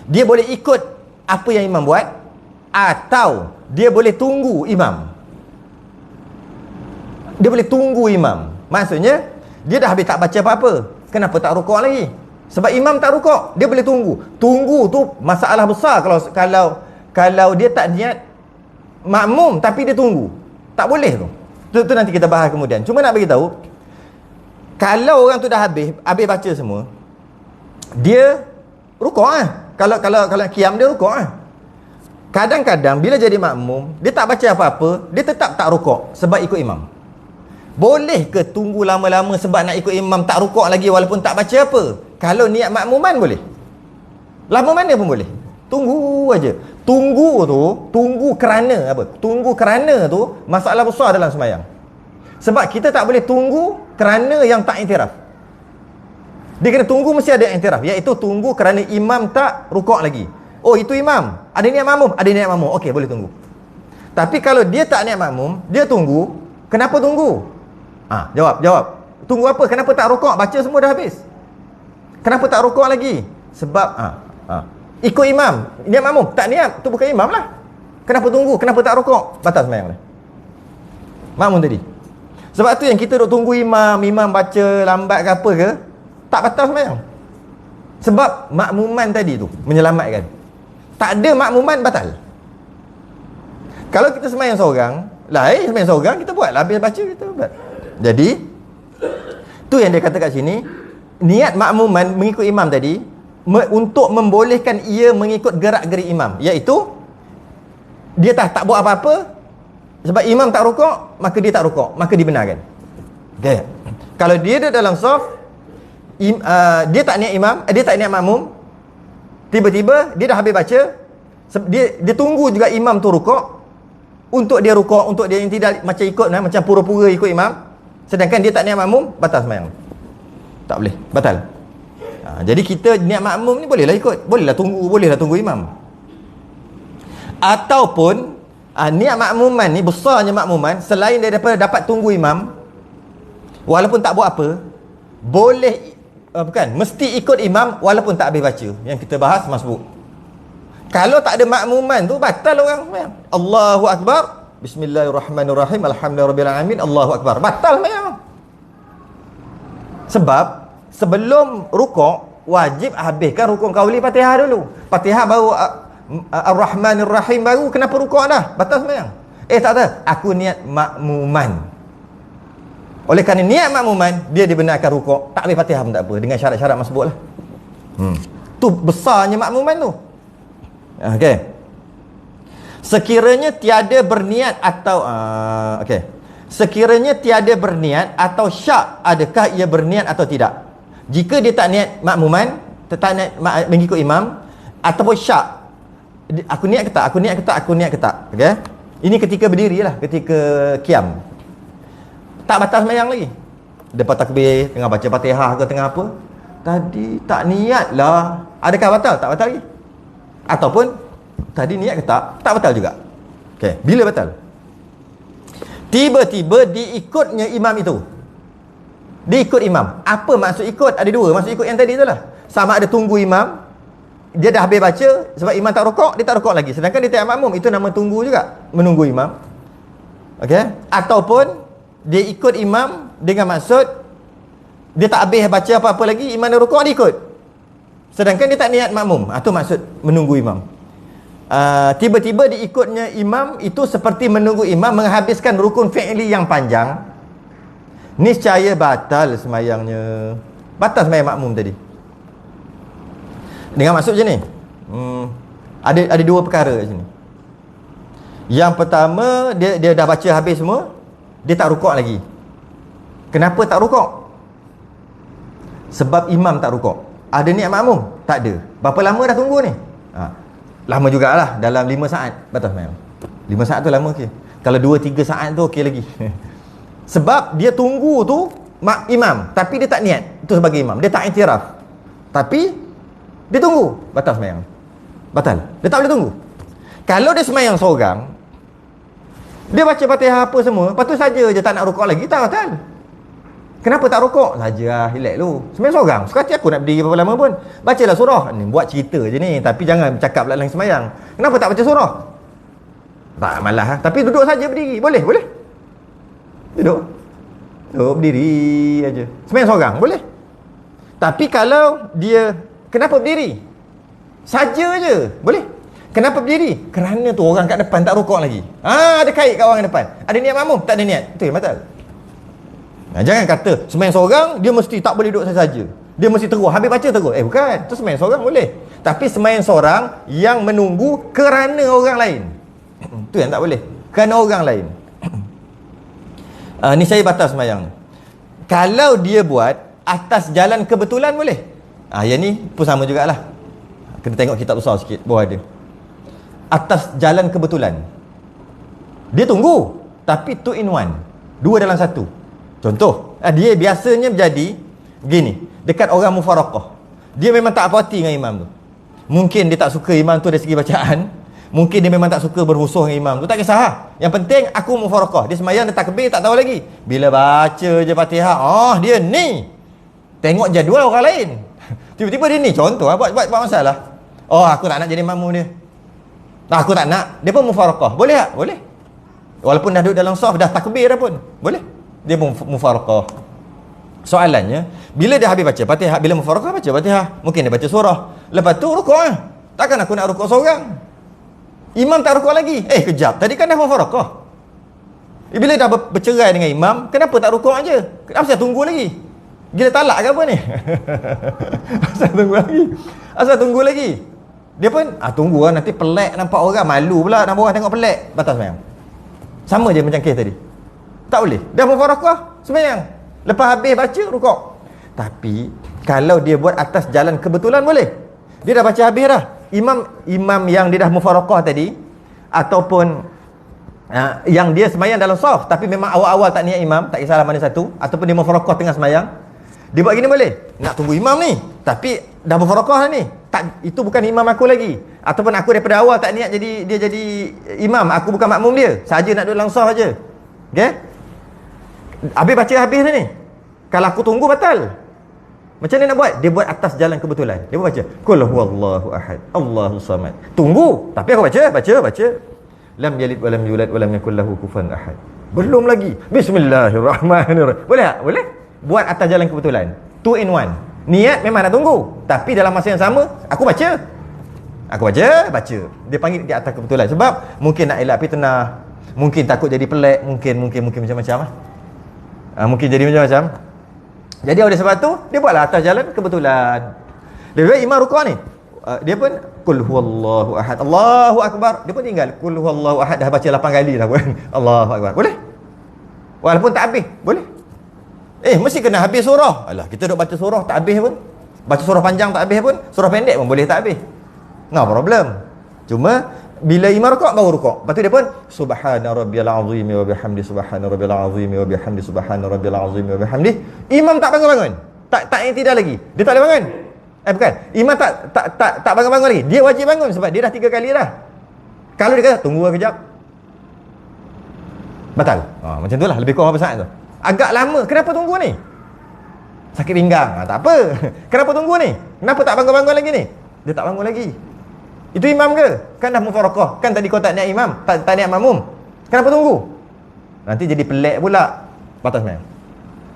dia boleh ikut apa yang imam buat, atau dia boleh tunggu imam. Dia boleh tunggu imam. Maksudnya dia dah habis tak baca apa-apa, kenapa tak rukuk lagi? Sebab imam tak rukuk, dia boleh tunggu. Tunggu tu masalah besar kalau dia tak niat makmum tapi dia tunggu. Tak boleh tu. Tu nanti kita bahas kemudian. Cuma nak bagi tahu, kalau orang tu dah habis baca semua, dia rukuk ah. Kalau qiyam dia rukuk ah. Kadang-kadang bila jadi makmum, dia tak baca apa-apa, dia tetap tak rukuk sebab ikut imam. Boleh ke tunggu lama-lama sebab nak ikut imam tak rukuk lagi walaupun tak baca apa? Kalau niat makmuman boleh. Lama mana pun boleh. Tunggu aja. Tunggu kerana apa? Tunggu kerana tu masalah besar dalam sembahyang. Sebab kita tak boleh tunggu kerana yang tak iktiraf. Dia kena tunggu mesti ada iktiraf, iaitu tunggu kerana imam tak rukuk lagi. Oh, itu imam. Ada niat makmum, ada niat makmum. Okey, boleh tunggu. Tapi kalau dia tak niat makmum, dia tunggu, kenapa tunggu? Jawab. Tunggu apa? Kenapa tak rukuk? Baca semua dah habis. Kenapa tak rukuk lagi? Sebab ikut imam. Niat makmum, tak niat, tu bukan imam lah. Kenapa tunggu? Kenapa tak rukuk? Batal sembahyang lah. Makmum tadi. Sebab tu yang kita duk tunggu imam baca lambat ke apa ke, tak batal sembahyang. Sebab makmuman tadi tu menyelamatkan. Tak ada makmuman, batal. Kalau kita sembahyang seorang, sembahyang seorang, kita buat lah, habis baca kita buat. Jadi tu yang dia kata kat sini, niat makmuman mengikut imam tadi untuk membolehkan ia mengikut gerak-gerik imam, iaitu dia tak buat apa-apa sebab imam tak rukuk, maka dia tak rukuk, maka dibenarkan. Okay. Kalau dia ada dalam saf, dia tak niat imam, dia tak niat makmum, tiba-tiba dia dah habis baca, dia tunggu juga imam tu rukuk, untuk dia rukuk, untuk dia yang tidak macam ikut, macam pura-pura ikut imam, sedangkan dia tak niat makmum, batal sembahyang. Tak boleh, batal. Jadi kita niat makmum ni bolehlah ikut, bolehlah tunggu imam. Ataupun niat makmuman ni, besarnya makmuman, selain daripada dapat tunggu imam, walaupun tak buat apa, boleh mesti ikut imam walaupun tak habis baca. Yang kita bahas masbuk. Kalau tak ada makmuman tu, batal orang. Allahu Akbar, Bismillahirrahmanirrahim, Alhamdulillahirrabbilalamin, Allahu Akbar, batal sembahyang. Sebab sebelum rukuk, wajib habiskan rukun qauli Fatihah dulu. Fatihah baru Ar-Rahmanir Rahim, baru kenapa rukuk dah? Batal sembahyang. Tak ada, aku niat makmuman. Oleh kerana niat makmuman, dia dibenarkan rukuk, tak habis Fatihah pun tak apa, dengan syarat-syarat masbuk lah. Tu besarnya makmuman tu. Okey. Sekiranya tiada berniat atau sekiranya tiada berniat atau syak, adakah ia berniat atau tidak? Jika dia tak niat makmuman, tak niat mengikut imam, ataupun syak, aku niat ke tak, okey. Ini ketika berdiri lah, ketika qiyam, tak batal sembahyang lagi. Lepas takbir, tengah baca Fatihah ke tengah apa, tadi tak niat lah, adakah batal? Tak batal lagi. Ataupun tadi niat ke tak batal juga. Okey, bila batal? Tiba-tiba diikutnya imam itu. Diikut imam. Apa maksud ikut? Ada dua maksud ikut yang tadi tu lah. Sama ada tunggu imam, dia dah habis baca, sebab imam tak rukuk, dia tak rukuk lagi, sedangkan dia tak makmum, itu nama tunggu juga, menunggu imam. Okey. Ataupun dia ikut imam dengan maksud dia tak habis baca apa-apa lagi, imam dah rukuk, dia ikut, sedangkan dia tak niat makmum. Itu maksud menunggu imam. Tiba-tiba diikutnya imam itu seperti menunggu imam menghabiskan rukun fi'li yang panjang, niscaya batal semayangnya. Batal semayang makmum tadi. Dengan maksud macam ni, ada dua perkara kat sini. Yang pertama, dia dah baca habis semua, dia tak rukuk lagi. Kenapa tak rukuk? Sebab imam tak rukuk. Ada niat makmum? Tak ada. Berapa lama dah tunggu ni? Lama jugalah, dalam 5 saat batal sembahyang. 5 saat tu lama okey. Kalau 2-3 saat tu okey lagi. Sebab dia tunggu tu imam, tapi dia tak niat itu sebagai imam. Dia tak iktiraf, tapi dia tunggu, batal sembahyang. Batal. Dia tak boleh tunggu. Kalau dia sembahyang seorang, Dia baca Fatihah apa semua, lepas tu saja je tak nak rukuk lagi, tak batal. Kenapa tak rukuk? Saja relax dulu. Sembahyang seorang, suka hati aku nak berdiri berapa lama pun. Bacalah surah. Ni buat cerita je ni, tapi jangan cakap dalam sembahyang. Kenapa tak baca surah? Tak malas ha? Tapi duduk saja berdiri. Boleh? Boleh? Duduk. Duduk berdiri aja. Sembahyang seorang, boleh. Tapi kalau dia kenapa berdiri? Saja je. Boleh? Kenapa berdiri? Kerana tu orang kat depan tak rukuk lagi. Ada kait kat orang depan. Ada niat makmum? Tak ada niat. Itu yang batal. Jangan kata sembahyang seorang dia mesti tak boleh duduk saja. Dia mesti terus. Habis baca terus. Bukan. Tu sembahyang seorang boleh. Tapi sembahyang seorang yang menunggu kerana orang lain. Tu yang tak boleh. Kerana orang lain. Ni saya batal sembahyang. Kalau dia buat atas jalan kebetulan boleh. Yang ni pun sama jugalah. Kena tengok kitab besar sikit. Bawah ada. Atas jalan kebetulan. Dia tunggu. Tapi 2 in 1. 2 dalam 1. Contoh. Dia biasanya berjadi begini. Dekat orang mufaraqah. Dia memang tak apa hati dengan imam tu. Mungkin dia tak suka imam tu dari segi bacaan. Mungkin dia memang tak suka berhusuh dengan imam tu. Tak kisah. Yang penting aku mufaraqah. Dia sembahyang, dia takbir, tak tahu lagi. Bila baca je Fatihah, dia ni. Tengok jadual orang lain. Tiba-tiba dia ni. Contoh buat masalah. Aku tak nak jadi makmum dia. Aku tak nak. Dia pun mufaraqah. Boleh tak? Boleh. Walaupun dah duduk dalam saf, dah takbir dah pun. Boleh. Dia pun mufaraqah. Soalannya, bila dia habis baca Fatihah, bila mufaraqah baca Fatihah, mungkin dia baca surah. Lepas tu rukuk lah. Takkan aku nak rukuk seorang. Imam tak rukuk lagi. Kejap. Tadi kan dah mufaraqah. Bila dah bercerai dengan imam, kenapa tak rukuk aja? Kenapa saya tunggu lagi? Gila talak ke apa ni? Asal tunggu lagi. Dia pun tunggu lah, nanti pelik nampak orang, malu pula nampak orang tengok pelik. Batal sembahyang. Sama je macam kes tadi. Tak boleh. Dah mufaraqah sembahyang. Lepas habis baca rukuk. Tapi kalau dia buat atas jalan kebetulan boleh. Dia dah baca habis dah. Imam yang dia dah mufaraqah tadi, ataupun yang dia sembahyang dalam saf tapi memang awal-awal tak niat imam, tak kisahlah mana satu, ataupun dia mufaraqah tengah sembahyang, dia buat gini boleh. Nak tunggu imam ni, tapi dah mufaraqah ni. Tak, itu bukan imam aku lagi. Ataupun aku daripada awal tak niat dia jadi imam, aku bukan makmum dia, saja nak duduk dalam saf saja. Okey? Habis baca habis ni. Kalau aku tunggu batal. Macam mana nak buat? Dia buat atas jalan kebetulan. Dia buat baca qul huwallahu ahad, Allahus samad. Tunggu, tapi aku baca. Lam yalid wa lam yulad wa lam yakul lahu kufuwan ahad. Belum lagi. Bismillahirrahmanirrahim. Boleh tak? Boleh. Buat atas jalan kebetulan. 2 in 1. Niat memang nak tunggu, tapi dalam masa yang sama aku baca. Dia panggil di atas kebetulan. Sebab mungkin nak elak fitnah, mungkin takut jadi pelik, mungkin macam-macam mungkin jadi macam-macam. Jadi oleh sebab tu dia buatlah atas jalan kebetulan. Dia buat imam rukuk ni, dia pun qul huwallahu ahad, Allahu akbar. Dia pun tinggal qul huwallahu ahad, dah baca 8 kali dah pun. Allahu akbar. Boleh. Walaupun tak habis, boleh. Mesti kena habis surah. Alah, kita duk baca surah tak habis pun. Baca surah panjang tak habis pun, surah pendek pun boleh tak habis. No problem. Cuma bila imam rukuk baru rukuk. Lepas tu dia pun subhana rabbiyal azim wa bihamdi, subhana rabbiyal azim wa bihamdi, subhana rabbiyal azim wa bihamdi. Imam tak bangun-bangun. Tak yang tidak lagi. Dia tak boleh bangun. Bukan. Imam tak bangun-bangun lagi. Dia wajib bangun sebab dia dah 3 kali dah. Kalau dia kata tunggu kejap, batal. Macam itulah, lebih kurang apa saat tu. Agak lama. Kenapa tunggu ni? Sakit pinggang. Tak apa. Kenapa tunggu ni? Kenapa tak bangun-bangun lagi ni? Dia tak bangun lagi. Itu imam ke? Kan dah mufaraqah. Kan tadi kau tak niat imam, tak niat makmum. Kenapa tunggu? Nanti jadi pelik pula. Batas sembahyang.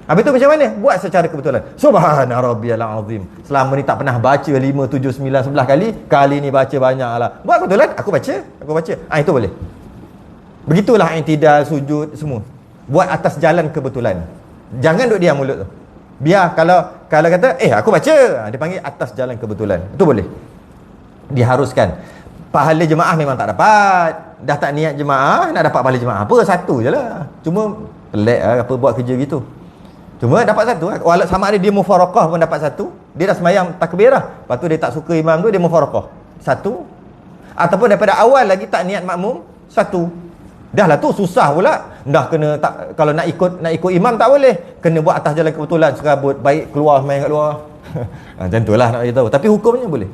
Habis tu macam mana? Buat secara kebetulan. Subhana rabbiyal azim. Selama ni tak pernah baca 5, 7, 9, 11 kali. Kali ni baca banyak lah. Buat kebetulan. Aku baca. Itu boleh. Begitulah i'tidal, sujud, semua. Buat atas jalan kebetulan. Jangan duduk diam mulut tu. Biar kalau kata aku baca, dia panggil atas jalan kebetulan. Itu boleh. Diharuskan. Pahala jemaah memang tak dapat. Dah tak niat jemaah, nak dapat pahala jemaah apa? Satu je lah. Cuma pelik apa buat kerja gitu. Cuma dapat satu. Walau sama ada dia mufaraqah pun dapat satu. Dia dah semayang takbir dah. Lepas tu dia tak suka imam tu, dia mufaraqah. Satu. Ataupun daripada awal lagi tak niat makmum, satu. Dah lah tu susah pula. Dah kena tak, kalau nak ikut imam tak boleh. Kena buat atas jalan kebetulan, serabut baik keluar main kat luar. Macam itulah nak bagi tahu. Tapi hukumnya boleh.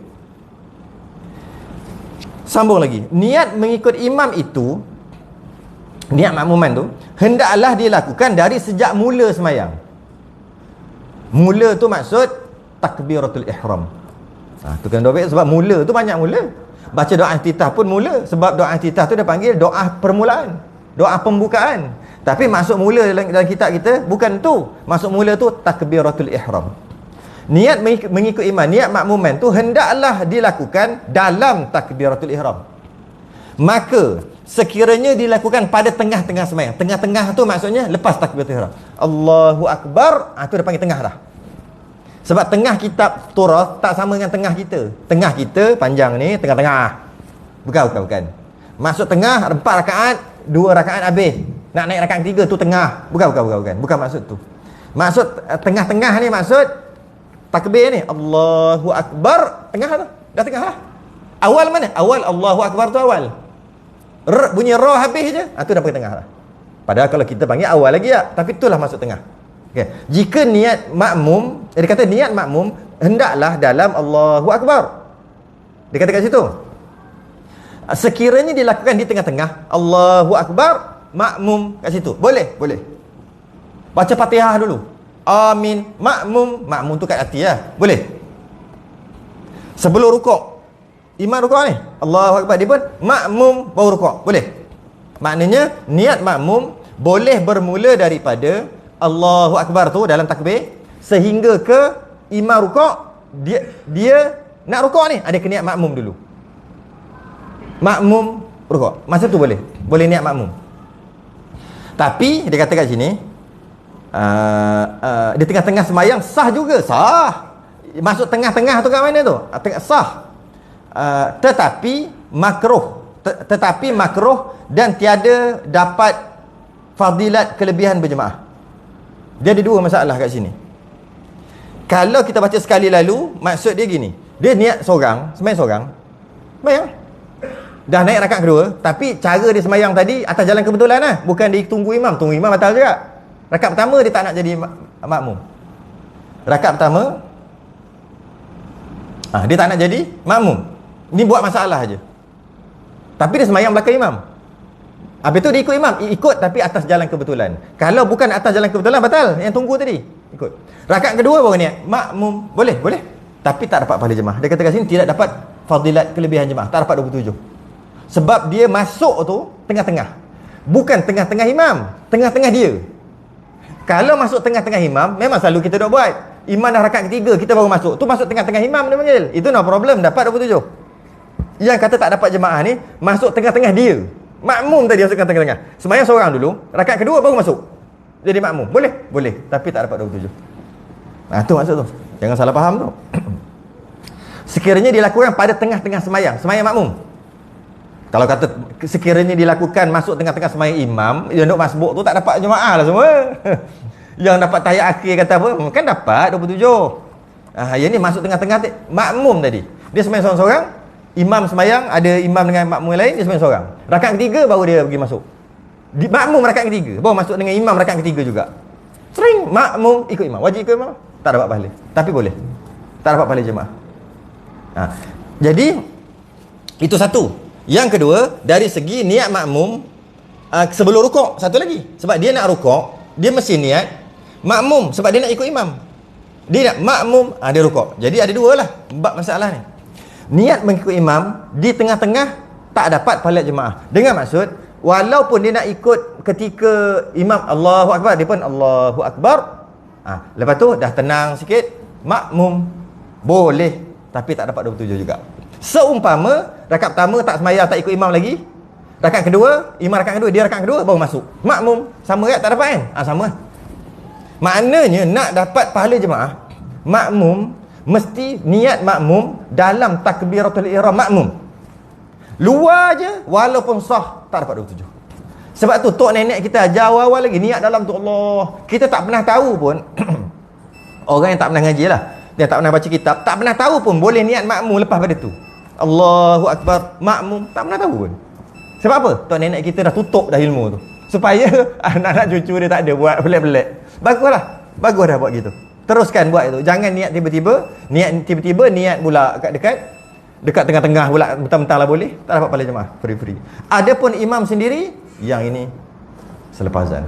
Sambung lagi. Niat mengikut imam itu niat makmuman tu hendaklah dilakukan dari sejak mula semayang. Mula tu maksud takbiratul ihram. Tu kan doa, sebab mula tu banyak mula. Baca doa iftitah pun mula, sebab doa iftitah tu dia panggil doa permulaan, doa pembukaan. Tapi maksud mula dalam kitab kita bukan tu. Maksud mula tu takbiratul ihram. Niat mengikut imam, niat makmuman tu hendaklah dilakukan dalam takbiratul ihram. Maka sekiranya dilakukan pada tengah-tengah sembahyang. Tengah-tengah tu maksudnya lepas takbiratul ihram. Allahu akbar, tu dia panggil tengah dah. Sebab tengah kitab Torah tak sama dengan tengah kita. Tengah kita panjang ni, tengah-tengah. Bukan. Maksud tengah 4 rakaat, 2 rakaat habis. Nak naik rakaat ketiga tu tengah. Bukan maksud tu. Maksud tengah-tengah ni maksud takbir ni. Allahu akbar, tengah tu. Dah tengah lah. Awal mana? Awal Allahu akbar tu awal. Bunyi ra habis je, tu dah pergi tengah lah. Padahal kalau kita panggil awal lagi ya, tapi itulah maksud tengah. Okay. Jika niat makmum, dia kata niat makmum hendaklah dalam Allahu akbar. Dia kata kat situ. Sekiranya dilakukan di tengah-tengah, Allahu akbar, makmum kat situ. Boleh. Baca Fatihah dulu. Amin, makmum tu kat hati lah. Boleh. Sebelum rukuk, imam rukuk ni, Allahu akbar, dia pun makmum baru rukuk. Boleh. Maknanya niat makmum boleh bermula daripada Allahu akbar tu dalam takbir sehingga ke imam rukuk, dia nak rukuk ni, ada niat makmum dulu. Makmum rukuk. Masa tu boleh niat makmum. Tapi dia kata kat sini di tengah-tengah sembahyang sah juga. Sah. Masuk tengah-tengah tu kat mana tu? Sah. Tetapi makruh. Tetapi makruh dan tiada dapat fadilat kelebihan berjemaah. Dia ada 2 masalah kat sini. Kalau kita baca sekali lalu, maksud dia gini. Dia niat seorang, sembahyang seorang. Sembahyang. Dah naik rakaat kedua, tapi cara dia sembahyang tadi atas jalan kebetulan lah. Bukan dia tunggu imam. Tunggu imam batal juga. Rakaat pertama dia tak nak jadi makmum. Rakaat pertama dia tak nak jadi makmum. Ni buat masalah aja. Tapi dia sembahyang belakang imam. Habis tu dia ikut imam. Ikut tapi atas jalan kebetulan. Kalau bukan atas jalan kebetulan, batal. Yang tunggu tadi ikut. Rakaat kedua baru niat makmum. Boleh. Tapi tak dapat pahala jemaah. Dia kata kat sini tidak dapat fadilat kelebihan jemaah. Tak dapat 27. Sebab dia masuk tu tengah-tengah. Bukan tengah-tengah imam, tengah-tengah dia. Kalau masuk tengah-tengah imam, memang selalu kita dok buat. Imam dah rakaat ketiga, kita baru masuk. Tu masuk tengah-tengah imam dia panggil. Itu no problem, dapat 27. Yang kata tak dapat jemaah ni, masuk tengah-tengah dia. Makmum tadi masuk tengah-tengah. Sembahyang seorang dulu, rakaat kedua baru masuk. Jadi makmum. Boleh. Tapi tak dapat 27. Tu maksud tu. Jangan salah faham tu. Sekiranya dilakukan pada tengah-tengah sembahyang makmum. Kalau kata sekiranya dilakukan masuk tengah-tengah sembahyang imam, yang duk masbuk tu tak dapat jemaah lah semua. Yang dapat tahiyat akhir kata apa? Kan dapat 27. Yang ni masuk tengah-tengah makmum tadi. Dia sembahyang seorang-seorang, imam sembahyang, ada imam dengan makmum lain, dia sembahyang seorang. Rakaat ketiga baru dia pergi masuk. Makmum rakaat ketiga, baru masuk dengan imam rakaat ketiga juga. Sering makmum ikut imam, wajib ikut imam. Tak dapat pahala. Tapi boleh. Tak dapat pahala jemaah. Jadi itu satu. Yang kedua, dari segi niat makmum sebelum rukuk, satu lagi. Sebab dia nak rukuk, dia mesti niat makmum sebab dia nak ikut imam. Dia nak makmum, dia rukuk. Jadi ada 2 lah bab masalah ni. Niat mengikut imam di tengah-tengah tak dapat pahala jemaah. Dengan maksud walaupun dia nak ikut ketika imam Allahu akbar, dia pun Allahu akbar. Lepas tu dah tenang sikit, makmum boleh, tapi tak dapat 27 juga. Seumpama rakaat pertama tak sembahyang, tak ikut imam lagi. Rakaat kedua, imam rakaat kedua, dia rakaat kedua baru masuk. Makmum sama kan, tak dapat kan? Sama. Maknanya nak dapat pahala jemaah, makmum mesti niat makmum dalam takbiratul ihram makmum. Luar je walaupun sah tak dapat 27. Sebab tu tok nenek kita ajar awal-awal lagi niat dalam tu Allah. Kita tak pernah tahu pun orang yang tak pernah ngaji lah, dia tak pernah baca kitab, tak pernah tahu pun boleh niat makmum lepas pada tu. Allahu akbar makmum, tak pernah tahu pun. Sebab apa? Tok nenek kita dah tutup dah ilmu tu, supaya anak-anak cucu dia tak ada buat pelik-pelik. Bagus dah buat gitu. Teruskan buat itu. Jangan niat tiba-tiba niat pula dekat tengah-tengah pula, mentang-mentang lah boleh, tak dapat pahala jemaah, free. Adapun imam sendiri, yang ini selepas azan.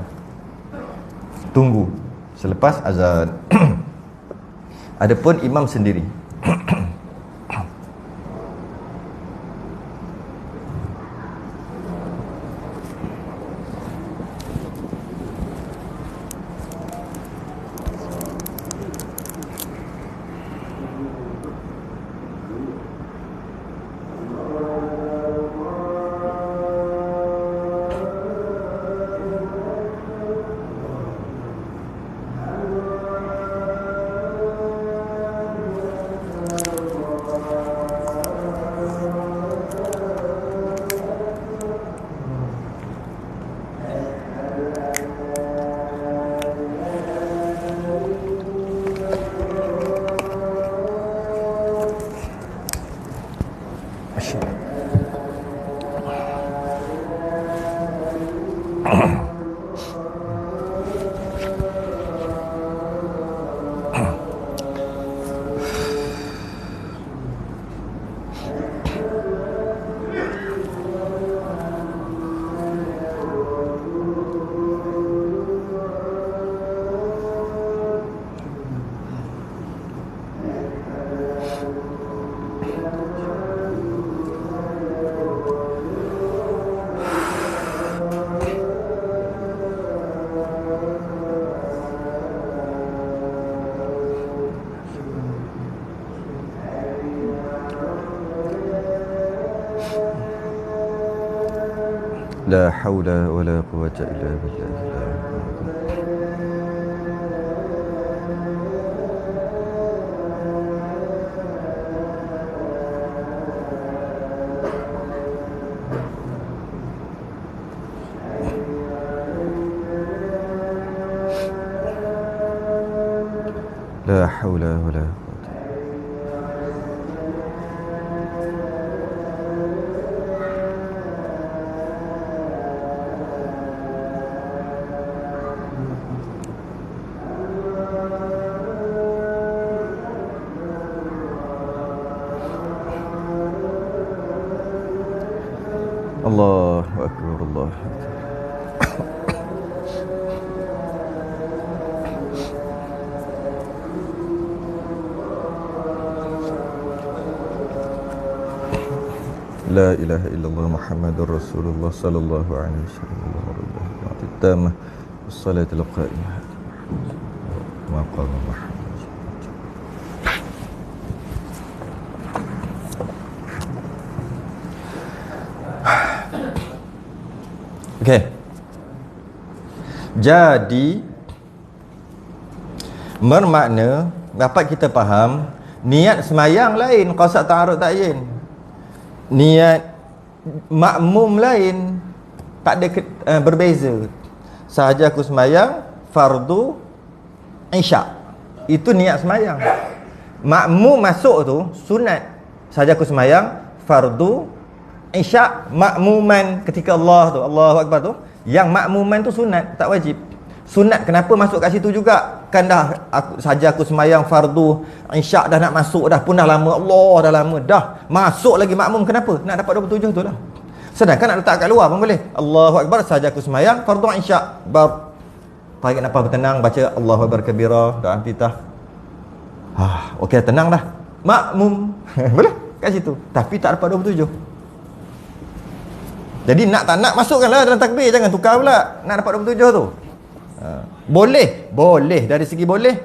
Tunggu selepas azan. Adapun imam sendiri, la haula wala quwwata illa billah. La haula wala quwwata. Allahu akbar, Allahu akbar. La ilaha illallah Muhammadur Rasulullah sallallahu alaihi wasallam. Tamah as-salatul qa'imah. Maqam Muhammad. Okey. Jadi bermakna dapat kita faham niat semayang lain, qasad ta'arud ta'yin. Niat makmum lain, tak ada berbeza. Sahaja aku semayang fardu isyak, itu niat semayang. Makmum masuk tu sunat. Sahaja aku semayang fardu isyak makmuman ketika Allah tu, Allahu Akbar tu, yang makmuman tu sunat, tak wajib. Sunat kenapa masuk kat situ juga? Kan dah aku semayang fardu isyak dah nak masuk dah, pun dah lama, Allah dah lama dah. Masuk lagi makmum kenapa? Nak dapat 27 tu lah. Sedangkan nak letak kat luar pun boleh. Allahu Akbar sahaja aku semayang fardu isyak. Tarik nafas bertenang, baca Allahu Akbar kabira, doa iftitah. Okey, tenang dah. Makmum boleh kat situ. Tapi tak dapat 27. Jadi nak tak nak masukkanlah dalam takbir, jangan tukar pula nak dapat 27 tu. Boleh dari segi boleh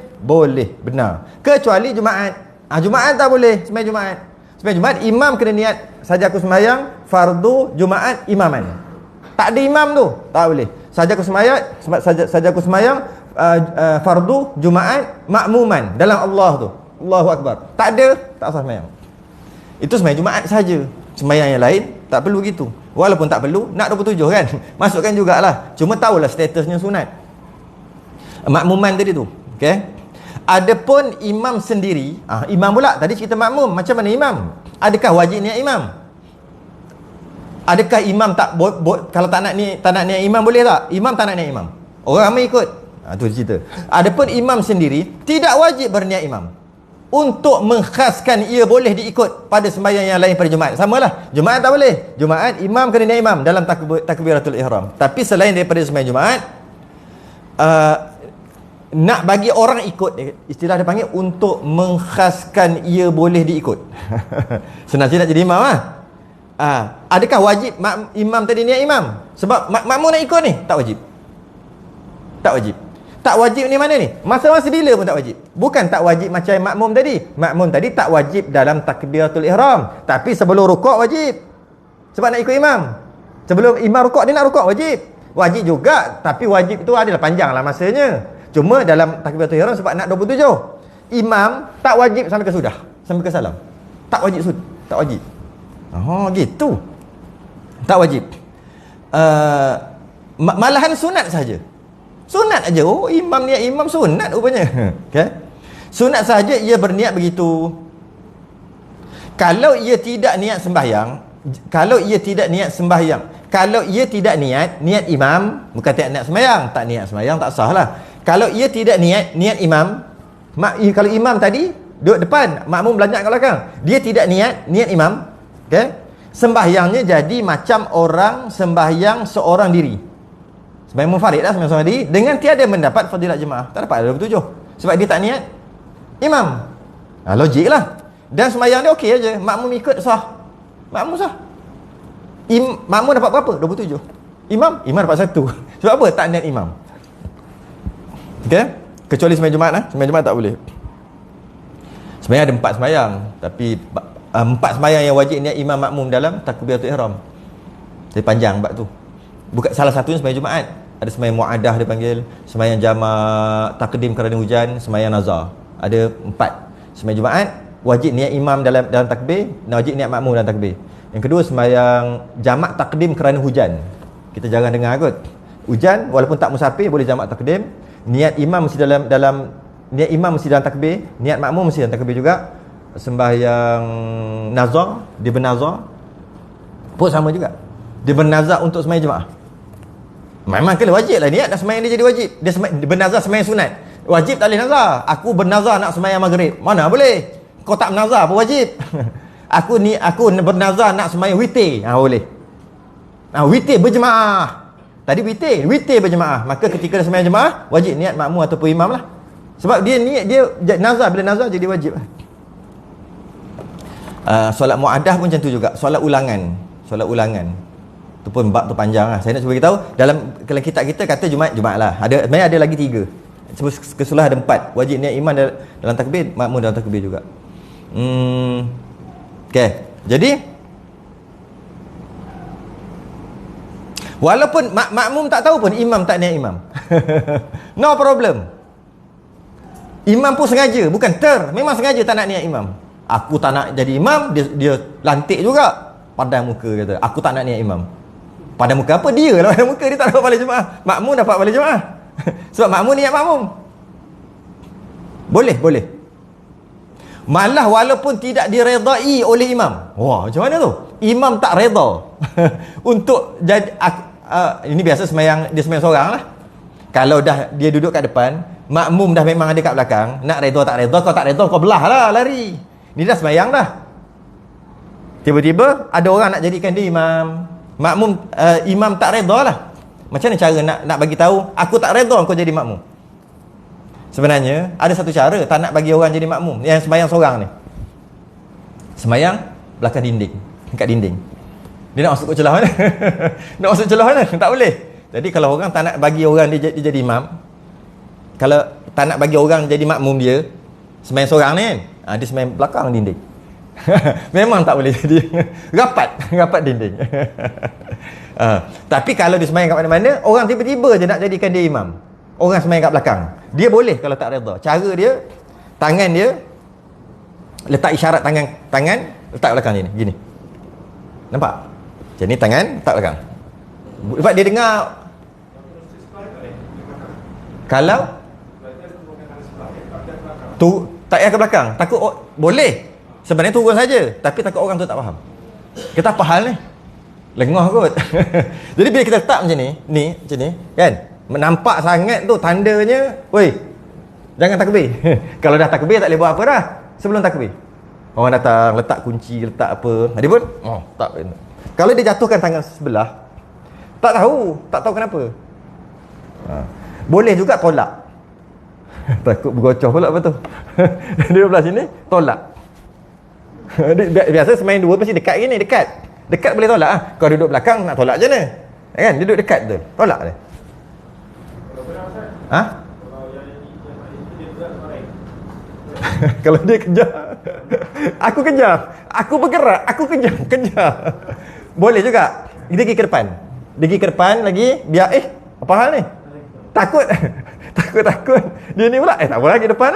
benar, kecuali Jumaat. Jumaat tak boleh sembahyang Jumaat. Sembahyang Jumaat imam kena niat saja aku sembahyang fardu Jumaat imaman. Tak ada imam tu tak boleh. Saja aku sembahyang fardu Jumaat makmuman dalam Allah tu, Allahu Akbar. Tak ada, tak sah sembahyang. Itu sembahyang Jumaat saja. Sembahyang yang lain tak perlu gitu. Walaupun tak perlu nak 27 kan. Masukkan jugalah. Cuma tahulah statusnya sunat. Makmuman tadi tu. Okey. Adapun imam sendiri, imam pula tadi cerita makmum, macam mana imam? Adakah wajib niat imam? Adakah imam tak kalau tak nak niat imam boleh tak? Imam tak nak niat imam. Orang ramai ikut. Tu cerita. Adapun imam sendiri tidak wajib berniat imam. untuk mengkhaskan ia boleh diikut pada sembahyang yang lain pada Jumaat. Samalah, Jumaat tak boleh. Jumaat imam kena niat imam dalam takbiratul ihram. Tapi selain daripada sembahyang Jumaat, nak bagi orang ikut, istilah dia panggil untuk mengkhaskan ia boleh diikut. Senang nak jadi imam lah. Adakah wajib imam tadi niat imam? Sebab makmum nak ikut ni? Tak wajib. Tak wajib. Tak wajib ni mana ni? Masa-masa bila pun tak wajib. Bukan tak wajib macam makmum tadi. Makmum tadi tak wajib dalam takbiratul ihram, tapi sebelum rukuk wajib. Sebab nak ikut imam. Sebelum imam rukuk, dia nak rukuk wajib. Wajib juga, tapi wajib tu adalah panjang lah masanya. Cuma dalam takbiratul ihram sebab nak 27. Imam tak wajib sampai ke sudah, sampai ke salam. Tak wajib tak wajib. Oh gitu. Tak wajib. Malahan sunat saja. Sunat aja. Oh, imam niat imam sunat rupanya. Okay? Sunat saja ia berniat begitu. Kalau ia tidak niat sembahyang, kalau ia tidak niat sembahyang, kalau ia tidak niat imam, bukan tak niat sembahyang, tak niat sembahyang tak sah lah. Kalau ia tidak niat imam, kalau imam tadi duduk depan, makmum belanjak kat belakang, dia tidak niat imam, okay? Sembahyangnya jadi macam orang sembahyang seorang diri. Sembahyang munfarid lah, sembahyang seorang diri, dengan tiada mendapat fadilat jemaah. Tak dapat ada 27. Sebab dia tak niat imam. Logik lah. Dan sembahyang dia okey aja. Makmum ikut sah. Makmum sah. Makmum dapat berapa? 27. Imam dapat 1. Sebab apa? Tak niat imam. Okey? Kecuali sembahyang Jumaat lah. Sembahyang Jumaat tak boleh. Sebenarnya ada 4 sembahyang, tapi 4 sembahyang yang wajib niat imam makmum dalam takbiratul ihram. Jadi panjang bab tu. Bukan salah satunya sembahyang Jumaat. Ada sembahyang muadah dia panggil, sembahyang jamak takdim kerana hujan, sembahyang nazar. Ada 4. Sembahyang Jumaat wajib niat imam dalam takbir, wajib niat makmum dalam takbir. Yang kedua sembahyang jamak takdim kerana hujan. Kita jarang dengar kot. Hujan walaupun tak musafir boleh jamak takdim. Niat imam mesti dalam niat imam mesti dalam takbir, niat makmum mesti dalam takbir juga. Sembahyang nazar, dia bernazar pun sama juga. Dia bernazar untuk sembahyang jemaah. Memang kena wajib lah niat nak sembahyang dia jadi wajib. Dia bernazar sembahyang sunat. Wajib tak boleh nazar. Aku bernazar nak sembahyang maghrib. Mana boleh? Kau tak bernazar pun wajib. Aku bernazar nak sembahyang witir. Boleh. Witir berjemaah. Tadi witir berjemaah. Maka ketika dia sembahyang jemaah, wajib niat makmum ataupun imam lah. Sebab dia niat, dia nazar, bila nazar jadi wajib lah. Solat muadah pun macam tu juga. Solat ulangan. Tu pun bab tu panjang lah. Saya nak cuba beritahu dalam kitab kita kata Jumaat lah. Sebenarnya ada lagi 3. Keseluruhan ada 4. Wajib niat imam dalam takbir, makmum dalam takbir juga. Okey. Jadi walaupun makmum tak tahu pun imam tak niat imam. No problem. Imam pun sengaja, bukan memang sengaja tak nak niat imam. Aku tak nak jadi imam, dia lantik juga. Padang muka kata, aku tak nak niat imam. Padang muka apa? Dia lah padang muka, dia tak dapat pahala jemaah. Makmum dapat pahala jemaah. Sebab makmum niat makmum. Boleh. Malah walaupun tidak diredai oleh imam. Wah, macam mana tu? Imam tak reda untuk jadi ini biasa sembahyang, dia sembahyang seorang lah. Kalau dah dia duduk kat depan, makmum dah memang ada kat belakang, nak reda tak reda, kau tak reda kau belah lah, lari. Ni dah sembahyang dah. Tiba-tiba ada orang nak jadikan dia imam. Makmum imam tak reda lah. Macam mana cara nak bagi tahu aku tak reda kau jadi makmum? Sebenarnya ada satu cara tak nak bagi orang jadi makmum yang sembahyang seorang ni. Sembahyang belakang dinding, dekat dinding. Dia nak masuk ke celah mana? Nak masuk celah mana? Tak boleh. Jadi kalau orang tak nak bagi orang dia jadi imam, kalau tak nak bagi orang jadi makmum dia, sembahyang seorang ni kan, dia sembahyang belakang dinding. Memang tak boleh jadi rapat dinding. Tapi kalau dia sembahyang kat mana-mana, orang tiba-tiba je nak jadikan dia imam, orang sembahyang kat belakang, dia boleh kalau tak reda. Cara dia, tangan dia letak isyarat tangan letak belakang dia ni, gini. Nampak? Macam ni tangan letak belakang. Sebab dia dengar. Kalau tu tak payah ke belakang, takut boleh. Sebenarnya turun saja, tapi takut orang tu tak faham. Kita apa hal ni? Lengah kot. Jadi bila kita letak macam ni macam ni, kan? Nampak sangat tu tandanya, woi, jangan takbir. Kalau dah takbir tak boleh buat apa dah. sebelum takbir. Orang datang, letak kunci, letak apa. Dia pun, tak. Kalau dia jatuhkan tangan sebelah, tak tahu kenapa. Boleh juga tolak. Takut bergocoh pula betul. Dia belah sini, tolak. Biasa semain dua mesti dekat gini, dekat boleh tolak. Kau duduk belakang nak tolak je mana? Kan, dia duduk dekat tu, tolak dia. Kalau dia kejar, aku kejar, aku bergerak, aku kejar. Boleh juga. Dia pergi ke depan lagi, biar apa hal ni? Takut. Dia ni pula tak apa lagi depan.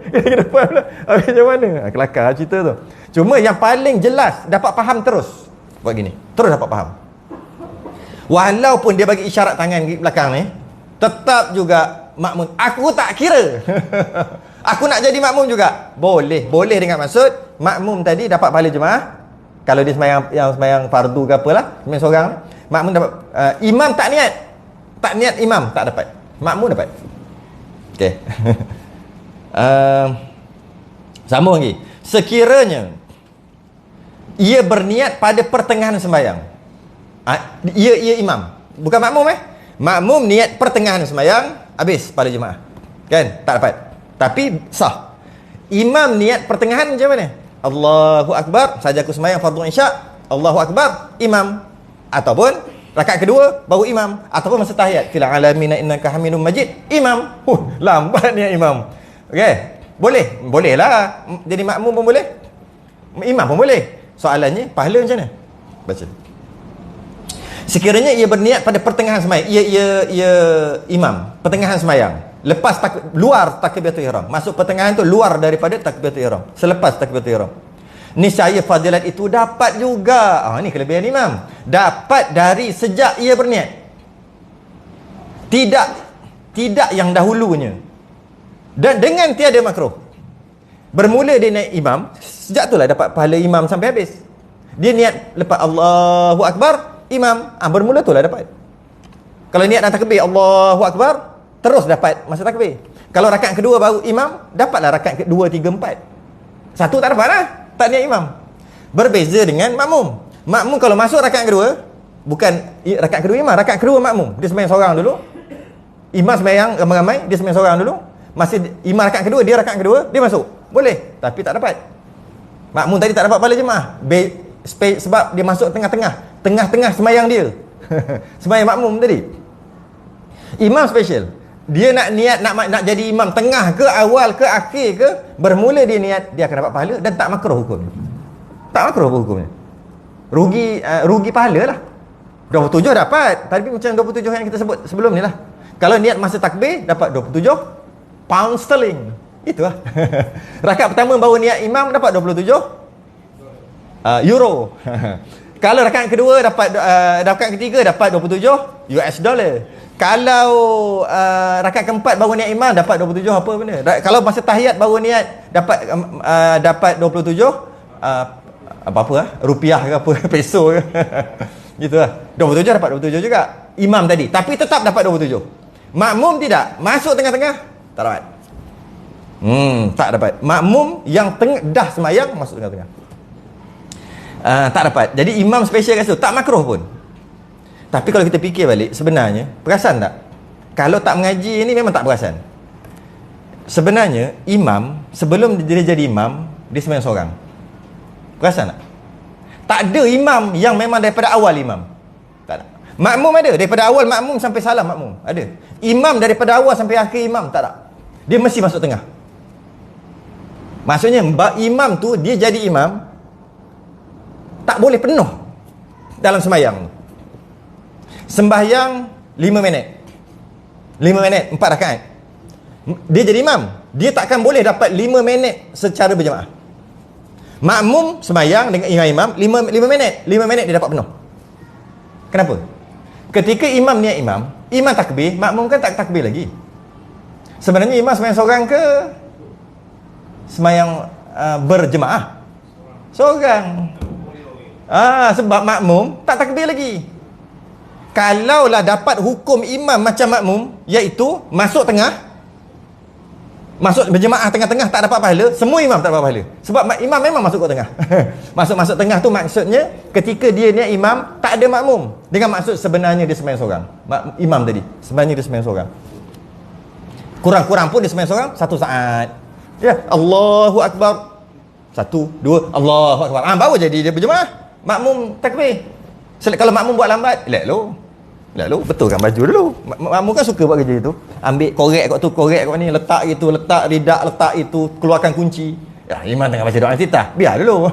Dia ke depan pula. Habis macam mana? Kelakar cerita tu. Cuma yang paling jelas dapat faham terus buat gini. Terus dapat faham. Walaupun dia bagi isyarat tangan di belakang ni, tetap juga makmum. Aku tak kira. Aku nak jadi makmum juga. Boleh dengan maksud makmum tadi dapat pahala jemaah. Kalau dia sembahyang fardu ke apalah, sembahyang seorang, makmum dapat. Imam tak niat imam tak dapat. Makmum dapat. Okey. Sambung lagi. Sekiranya ia berniat pada pertengahan sembahyang. Ia imam. Bukan makmum Makmum niat pertengahan sembahyang, habis pahala jemaah. Kan? Tak dapat. Tapi sah. Imam niat pertengahan macam mana? Allahu Akbar, saja aku sembahyang fardu isyak. Allahu Akbar, imam. Ataupun rakaat kedua baru imam, ataupun masa tahiyat fil alamin innaka hamidum majid, imam. Lambat ni imam. Okey, boleh lah jadi makmum pun boleh, imam pun boleh. Soalannya pahala macam mana? Baca. Sekiranya ia berniat pada pertengahan sembahyang, ia imam pertengahan sembahyang, lepas luar takbiratul ihram. Masuk pertengahan tu luar daripada takbiratul ihram, selepas takbiratul ihram. Niscaya fadilat itu dapat juga. Ni kelebihan imam. Dapat dari sejak ia berniat. Tidak yang dahulunya. Dan dengan tiada makruh. Bermula dia naik imam, sejak itulah dapat pahala imam sampai habis. Dia niat lepas Allahu Akbar, imam. Bermula itulah dapat. Kalau niat dan takbir Allahu Akbar, terus dapat masa takbir. Kalau rakaat kedua baru imam, dapatlah rakaat kedua, tiga, empat. Satu tak dapat lah, tak niat imam. Berbeza dengan makmum. Makmum kalau masuk rakaat kedua, bukan rakaat kedua imam, rakaat kedua makmum. Dia sembahyang seorang dulu. Imam sembahyang ramai-ramai, dia sembahyang seorang dulu. Masih imam rakaat kedua, dia rakaat kedua, dia masuk. Boleh, tapi tak dapat. Makmum tadi tak dapat pahala jemaah. Sebab dia masuk tengah-tengah sembahyang dia. Sembahyang makmum tadi. Imam special. Dia nak niat nak jadi imam tengah ke, awal ke, akhir ke, bermula dia niat, dia akan dapat pahala dan tak makruh hukumnya. Tak makruh hukumnya. Rugi pahala lah. 27 dapat. Tapi macam 27 yang kita sebut sebelum ni lah. Kalau niat masa takbir dapat 27 pound sterling. Itulah. Rakaat pertama baru niat imam dapat 27 euro. Kalau rakaat kedua rakaat ketiga dapat 27 US dollar. Kalau rakaat keempat baru niat imam dapat 27 apa benda. Kalau masa tahiyat baru niat dapat 27 rupiah ke apa, peso ke. Gitulah. 27 dapat 27 juga. Imam tadi, tapi tetap dapat 27. Makmum tidak, masuk tengah-tengah tak dapat. Tak dapat. Makmum yang dah semayang masuk tengah-tengah. Tak dapat. Jadi imam special kat situ, tak makruh pun. Tapi kalau kita fikir balik, sebenarnya perasan tak? Kalau tak mengaji ni memang tak perasan. Sebenarnya imam sebelum dia jadi imam, dia sembahyang seorang. Perasan tak? Tak ada imam yang memang daripada awal imam. Tak ada. Makmum ada, daripada awal makmum sampai salam makmum. Ada. Imam daripada awal sampai akhir imam, tak ada. Dia mesti masuk tengah. Maksudnya imam tu dia jadi imam tak boleh penuh dalam sembahyang. Sembahyang 5 minit 4 rakaat, dia jadi imam, dia takkan boleh dapat 5 minit secara berjemaah. Makmum sembahyang dengan imam 5 minit dia dapat penuh. Kenapa? Ketika imam niat imam takbir, makmum kan tak takbir lagi. Sebenarnya imam sembahyang seorang ke sembahyang berjemaah? Seorang. Sebab makmum tak takbir lagi. Kalaulah dapat hukum imam macam makmum, iaitu masuk tengah, Masuk berjemaah tengah-tengah tak dapat pahala, semua imam tak dapat pahala. Sebab imam memang masuk kat tengah. Masuk tengah tu maksudnya ketika dia niat imam, tak ada makmum. Dengan maksud sebenarnya dia sembahyang seorang. Imam tadi, sebenarnya dia sembahyang seorang. Kurang-kurang pun dia sembahyang seorang 1 saat. Ya, Allahu Akbar. 1, 2, Allahu Akbar. Baru jadi dia berjemaah. Makmum takbir. Kalau makmum buat lambat, Lalu betulkan baju dulu. Makmum kan suka buat kerja itu. Ambil korek kat tu, korek kat ni, letak itu, letak ridak, letak itu, keluarkan kunci. Ya, imam tengah baca doa iftitah. Biar dulu.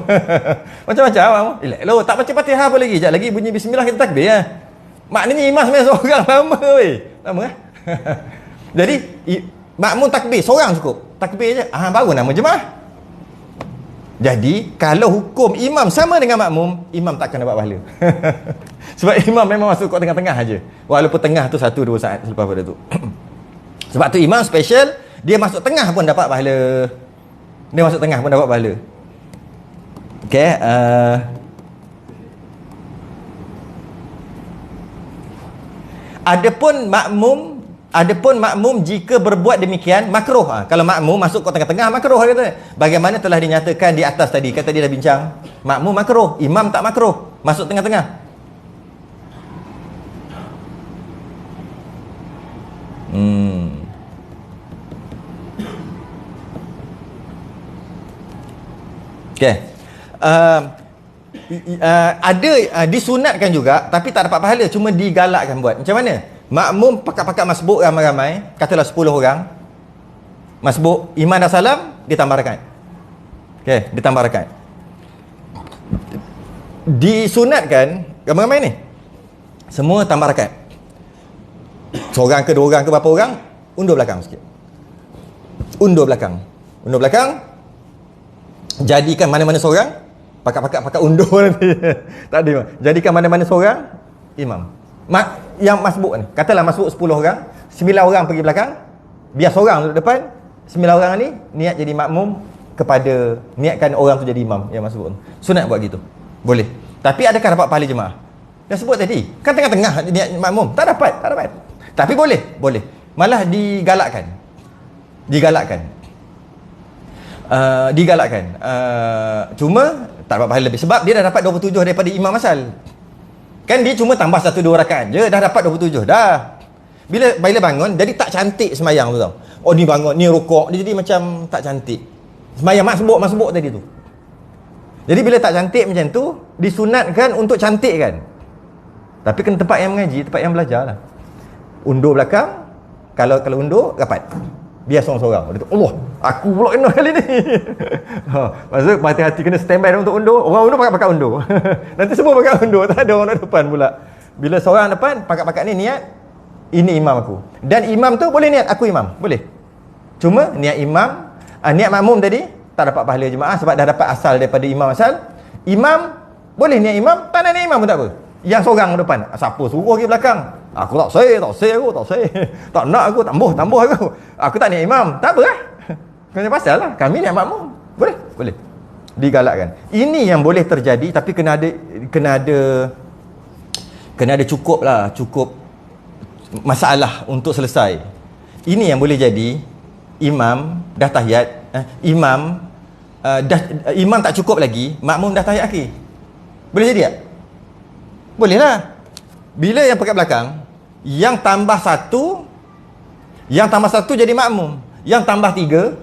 Macam-macam. Tak baca Fatihah apa lagi. Sekejap lagi bunyi bismillah kita takbir ya. Maknanya imam sebenarnya seorang lama weh. Lama eh? Jadi makmum takbir seorang cukup. Takbir je. Baru nama jemaah. Jadi kalau hukum imam sama dengan makmum, imam tak akan dapat pahala. Sebab imam memang masuk kat tengah-tengah aja. Walaupun tengah tu 1-2 saat selepas pada tu. Sebab tu imam special, dia masuk tengah pun dapat pahala. Dia masuk tengah pun dapat pahala. Okey, Adapun makmum jika berbuat demikian makruh. Kalau makmum masuk ke tengah-tengah makruh kata. Bagaimana telah dinyatakan di atas tadi. Kata dia dah bincang. Makmum makruh, imam tak makruh. Masuk tengah-tengah. Okey. Ada disunatkan juga tapi tak dapat pahala, cuma digalakkan buat. Macam mana? Makmum pakat-pakat masbuk ramai-ramai, katalah 10 orang. Masbuk, imam dah salam, ditambah rakaat. Okey, ditambah rakaat. Disunatkan ramai-ramai ni. Semua tambah rakaat. Seorang ke 2 orang ke berapa orang, undur belakang sikit. Undur belakang. Jadikan mana-mana seorang pakat undur nanti. Tak ada. Jadikan mana-mana seorang imam. Yang masbuk ni, katalah masbuk 10 orang, 9 orang pergi belakang, biar seorang duduk depan, 9 orang ni niat jadi makmum kepada, niatkan orang tu jadi imam yang masbuk tu. Sunat buat gitu. Boleh. Tapi adakah dapat pahala jemaah? Yang sebut tadi, kan tengah-tengah niat makmum, tak dapat. Tapi boleh. Malah digalakkan. Cuma tak dapat pahala lebih sebab dia dah dapat 27 daripada imam asal. Kan dia cuma tambah 1-2 rakaat je, dah dapat 27 dah. Bila bangun jadi tak cantik sembahyang tu tau. Oh ni bangun, ni rukuk, dia jadi macam tak cantik. Sembahyang masbuk tadi tu. Jadi bila tak cantik macam tu, disunatkan untuk cantik kan. Tapi kena tempat yang mengaji, tempat yang belajar lah. Undur belakang, kalau undur rapat. Biar seorang-seorang. Dia tu, Allah, aku pula kena kali ni. Maksud hati-hati kena standby untuk undur. Orang undur pakat-pakat undur. Nanti semua pakat undur, tak ada orang nak depan pula. Bila seorang depan, pakat-pakat ni niat, ini imam aku. Dan imam tu boleh niat aku imam, boleh. Cuma niat imam, niat makmum tadi tak dapat pahala jemaah sebab dah dapat asal daripada imam asal. Imam boleh niat imam, tak nak niat imam pun tak apa. Yang seorang depan, siapa suruh pergi belakang? Aku tak say. Tak nak aku, tambah aku. Aku tak niat imam. Tak apa lah. Kena pasal lah. Kami niat makmum. Boleh. Digalakkan. Ini yang boleh terjadi tapi kena ada cukup masalah untuk selesai. Ini yang boleh jadi imam dah tahiyat, imam tak cukup lagi, makmum dah tahiyat akhir. Boleh jadi tak? Boleh lah. Bila yang pekat belakang, yang tambah satu jadi makmum, yang tambah 3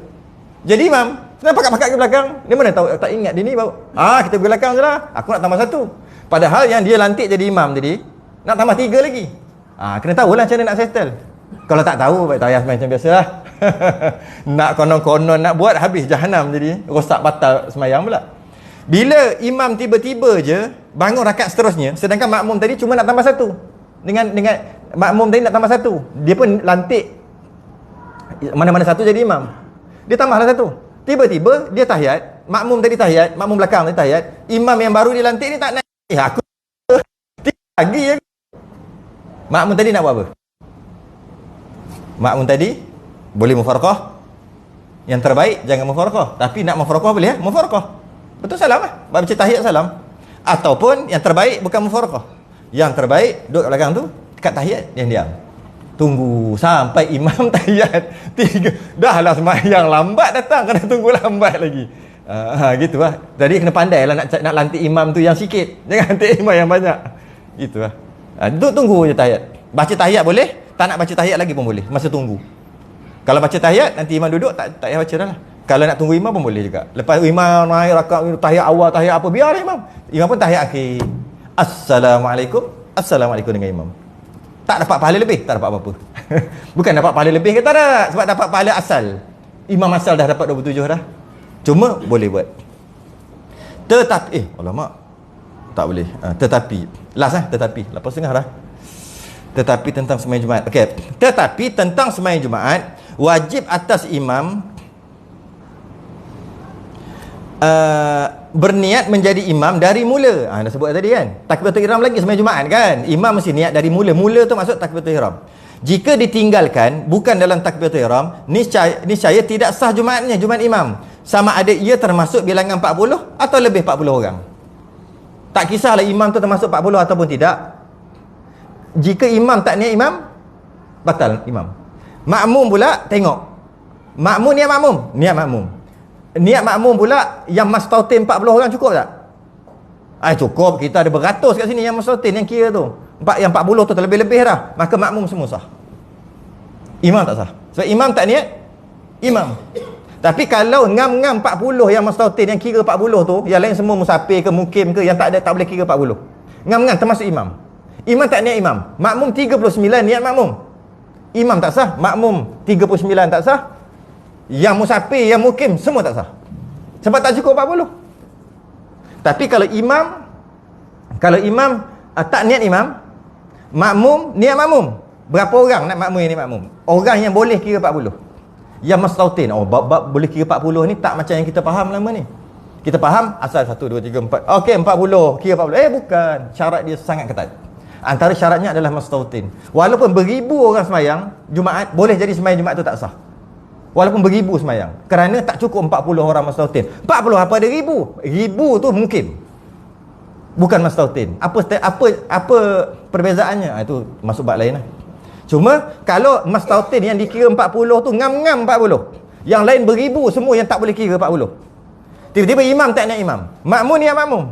jadi imam. Kenapa pakat-pakat ke belakang? Dia mana tahu, tak ingat dia ni baru. Kita pergi belakang je lah. Aku nak tambah 1. Padahal yang dia lantik jadi imam tadi, nak tambah 3 lagi. Kena tahulah macam mana nak settle. Kalau tak tahu, baik tayar macam biasa lah. Nak konon-konon nak buat, habis jahanam jadi. Rosak batal semayang pula. Bila imam tiba-tiba je bangun rakaat seterusnya, sedangkan makmum tadi cuma nak tambah 1. Dengan makmum tadi nak tambah 1. Dia pun lantik mana-mana 1 jadi imam. Dia tambahlah 1. Tiba-tiba dia tahiyat, makmum tadi tahiyat, makmum belakang tadi tahiyat, imam yang baru dilantik ni tak naik. Aku lagi je. Makmum tadi nak buat apa? Makmum tadi boleh mufaraqah. Yang terbaik jangan mufaraqah, tapi nak mufaraqah boleh ya? Mufaraqah. Betul salam lah. Baca tahiyat salam. Ataupun yang terbaik bukan mufaraqah. Yang terbaik duduk kat belakang tu, dekat tahiyat yang diam. Tunggu sampai imam tahiyat 3. Dah lah sembahyang lambat datang, kena tunggu lambat lagi. Gitu lah. Jadi kena pandai lah nak lantik imam tu yang sikit. Jangan lantik imam yang banyak. Gitu lah. Tunggu je tahiyat. Baca tahiyat boleh, tak nak baca tahiyat lagi pun boleh. Masa tunggu. Kalau baca tahiyat, nanti imam duduk, tak payah baca dah lah. Kalau nak tunggu imam pun boleh juga. Lepas imam naik rakaat tahiyat awal, tahiyat apa, biar imam. Imam pun tahiyat akhir. Assalamualaikum. Assalamualaikum dengan imam. Tak dapat pahala lebih, tak dapat apa-apa. Bukan dapat pahala lebih ke tak ada, sebab dapat pahala asal. Imam asal dah dapat 27 dah. Cuma boleh buat. Tetapi alamak. Tak boleh. Tetapi last tetapi 8.30 dah. Tetapi tentang sembahyang Jumaat. Okey. Tetapi tentang sembahyang Jumaat, wajib atas imam berniat menjadi imam dari mula. Dah sebut tadi kan. Takbiratul ihram lagi sembahyang Jumaat kan. Imam mesti niat dari mula. Mula tu maksud takbiratul ihram. Jika ditinggalkan bukan dalam takbiratul ihram, niscaya tidak sah Jumaatnya, Jumaat imam. Sama ada ia termasuk bilangan 40 atau lebih 40 orang. Tak kisahlah imam tu termasuk 40 ataupun tidak. Jika imam tak niat imam, batal imam. Makmum pula tengok. Makmum niat makmum, niat makmum. Niat makmum pula yang mastautin 40 orang cukup tak? Cukup, kita ada beratus kat sini yang mastautin yang kira tu. Yang 40 tu terlebih-lebih dah. Maka makmum semua sah. Imam tak sah. Sebab imam tak niat imam. Tapi kalau ngam-ngam 40 yang mastautin yang kira 40 tu, yang lain semua musafir ke mukim ke yang tak ada, tak boleh kira 40. Ngam-ngam termasuk imam. Imam tak niat imam. Makmum 39 niat makmum. Imam tak sah, makmum 39 tak sah. Yang musafir, yang mukim semua tak sah. Sebab tak cukup 40. Tapi kalau imam tak niat imam, makmum niat makmum. Berapa orang nak makmum yang niat makmum? Orang yang boleh kira 40. Yang mastautin. Bab boleh kira 40 ni tak macam yang kita faham lama ni. Kita faham asal 1 2 3 4. Okey 40, kira 40. Bukan. Syarat dia sangat ketat. Antara syaratnya adalah mastautin. Walaupun beribu orang sembahyang Jumaat, boleh jadi sembahyang Jumaat tu tak sah. Walaupun beribu sembahyang. Kerana tak cukup 40 orang mastautin. 40 apa ada ribu? Ribu tu mungkin. Bukan mastautin. Apa perbezaannya? Itu masuk bab lain lah. Cuma kalau mastautin yang dikira 40 tu ngam-ngam 40. Yang lain beribu semua yang tak boleh kira 40. Tiba-tiba imam tak niat imam. Makmum niat makmum.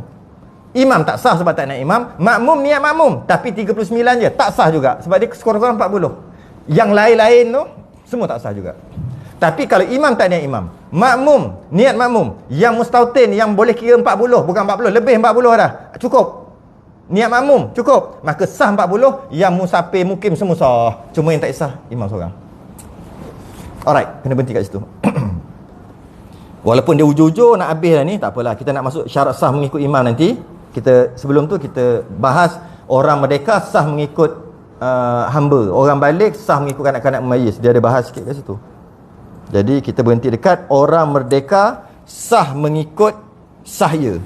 Imam tak sah sebab tak niat imam. Makmum niat makmum. Tapi 39 je. Tak sah juga. Sebab dia sekurang-kurang 40. Yang lain-lain tu semua tak sah juga. Tapi kalau imam tak niat imam, makmum niat makmum, yang mustautin yang boleh kira 40, bukan 40, lebih 40 dah. Cukup. Niat makmum cukup. Maka sah 40, yang musafir mukim semua sah. Cuma yang tak sah imam seorang. Alright, kena berhenti kat situ. Walaupun dia ujung-ujung nak habis dah ni, tak apalah. Kita nak masuk syarat sah mengikut imam nanti. Sebelum tu kita bahas orang merdeka sah mengikut hamba. Orang balik sah mengikut kanak-kanak memayis. Dia ada bahas sikit kat situ. Jadi kita berhenti dekat orang merdeka sah mengikut sahaya.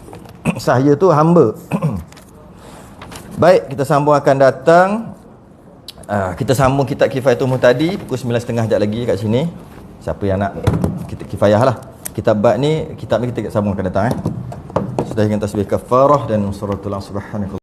Sahaya tu hamba. Baik, kita sambung akan datang. Kita sambung kitab Kifayatul Muhtadi pukul 9.30 sekejap lagi kat sini. Siapa yang nak kita kifayah lah. Kitab ni kita sambung akan datang. Sudah dengan tasbih kafarah dan suratul subhanakallah.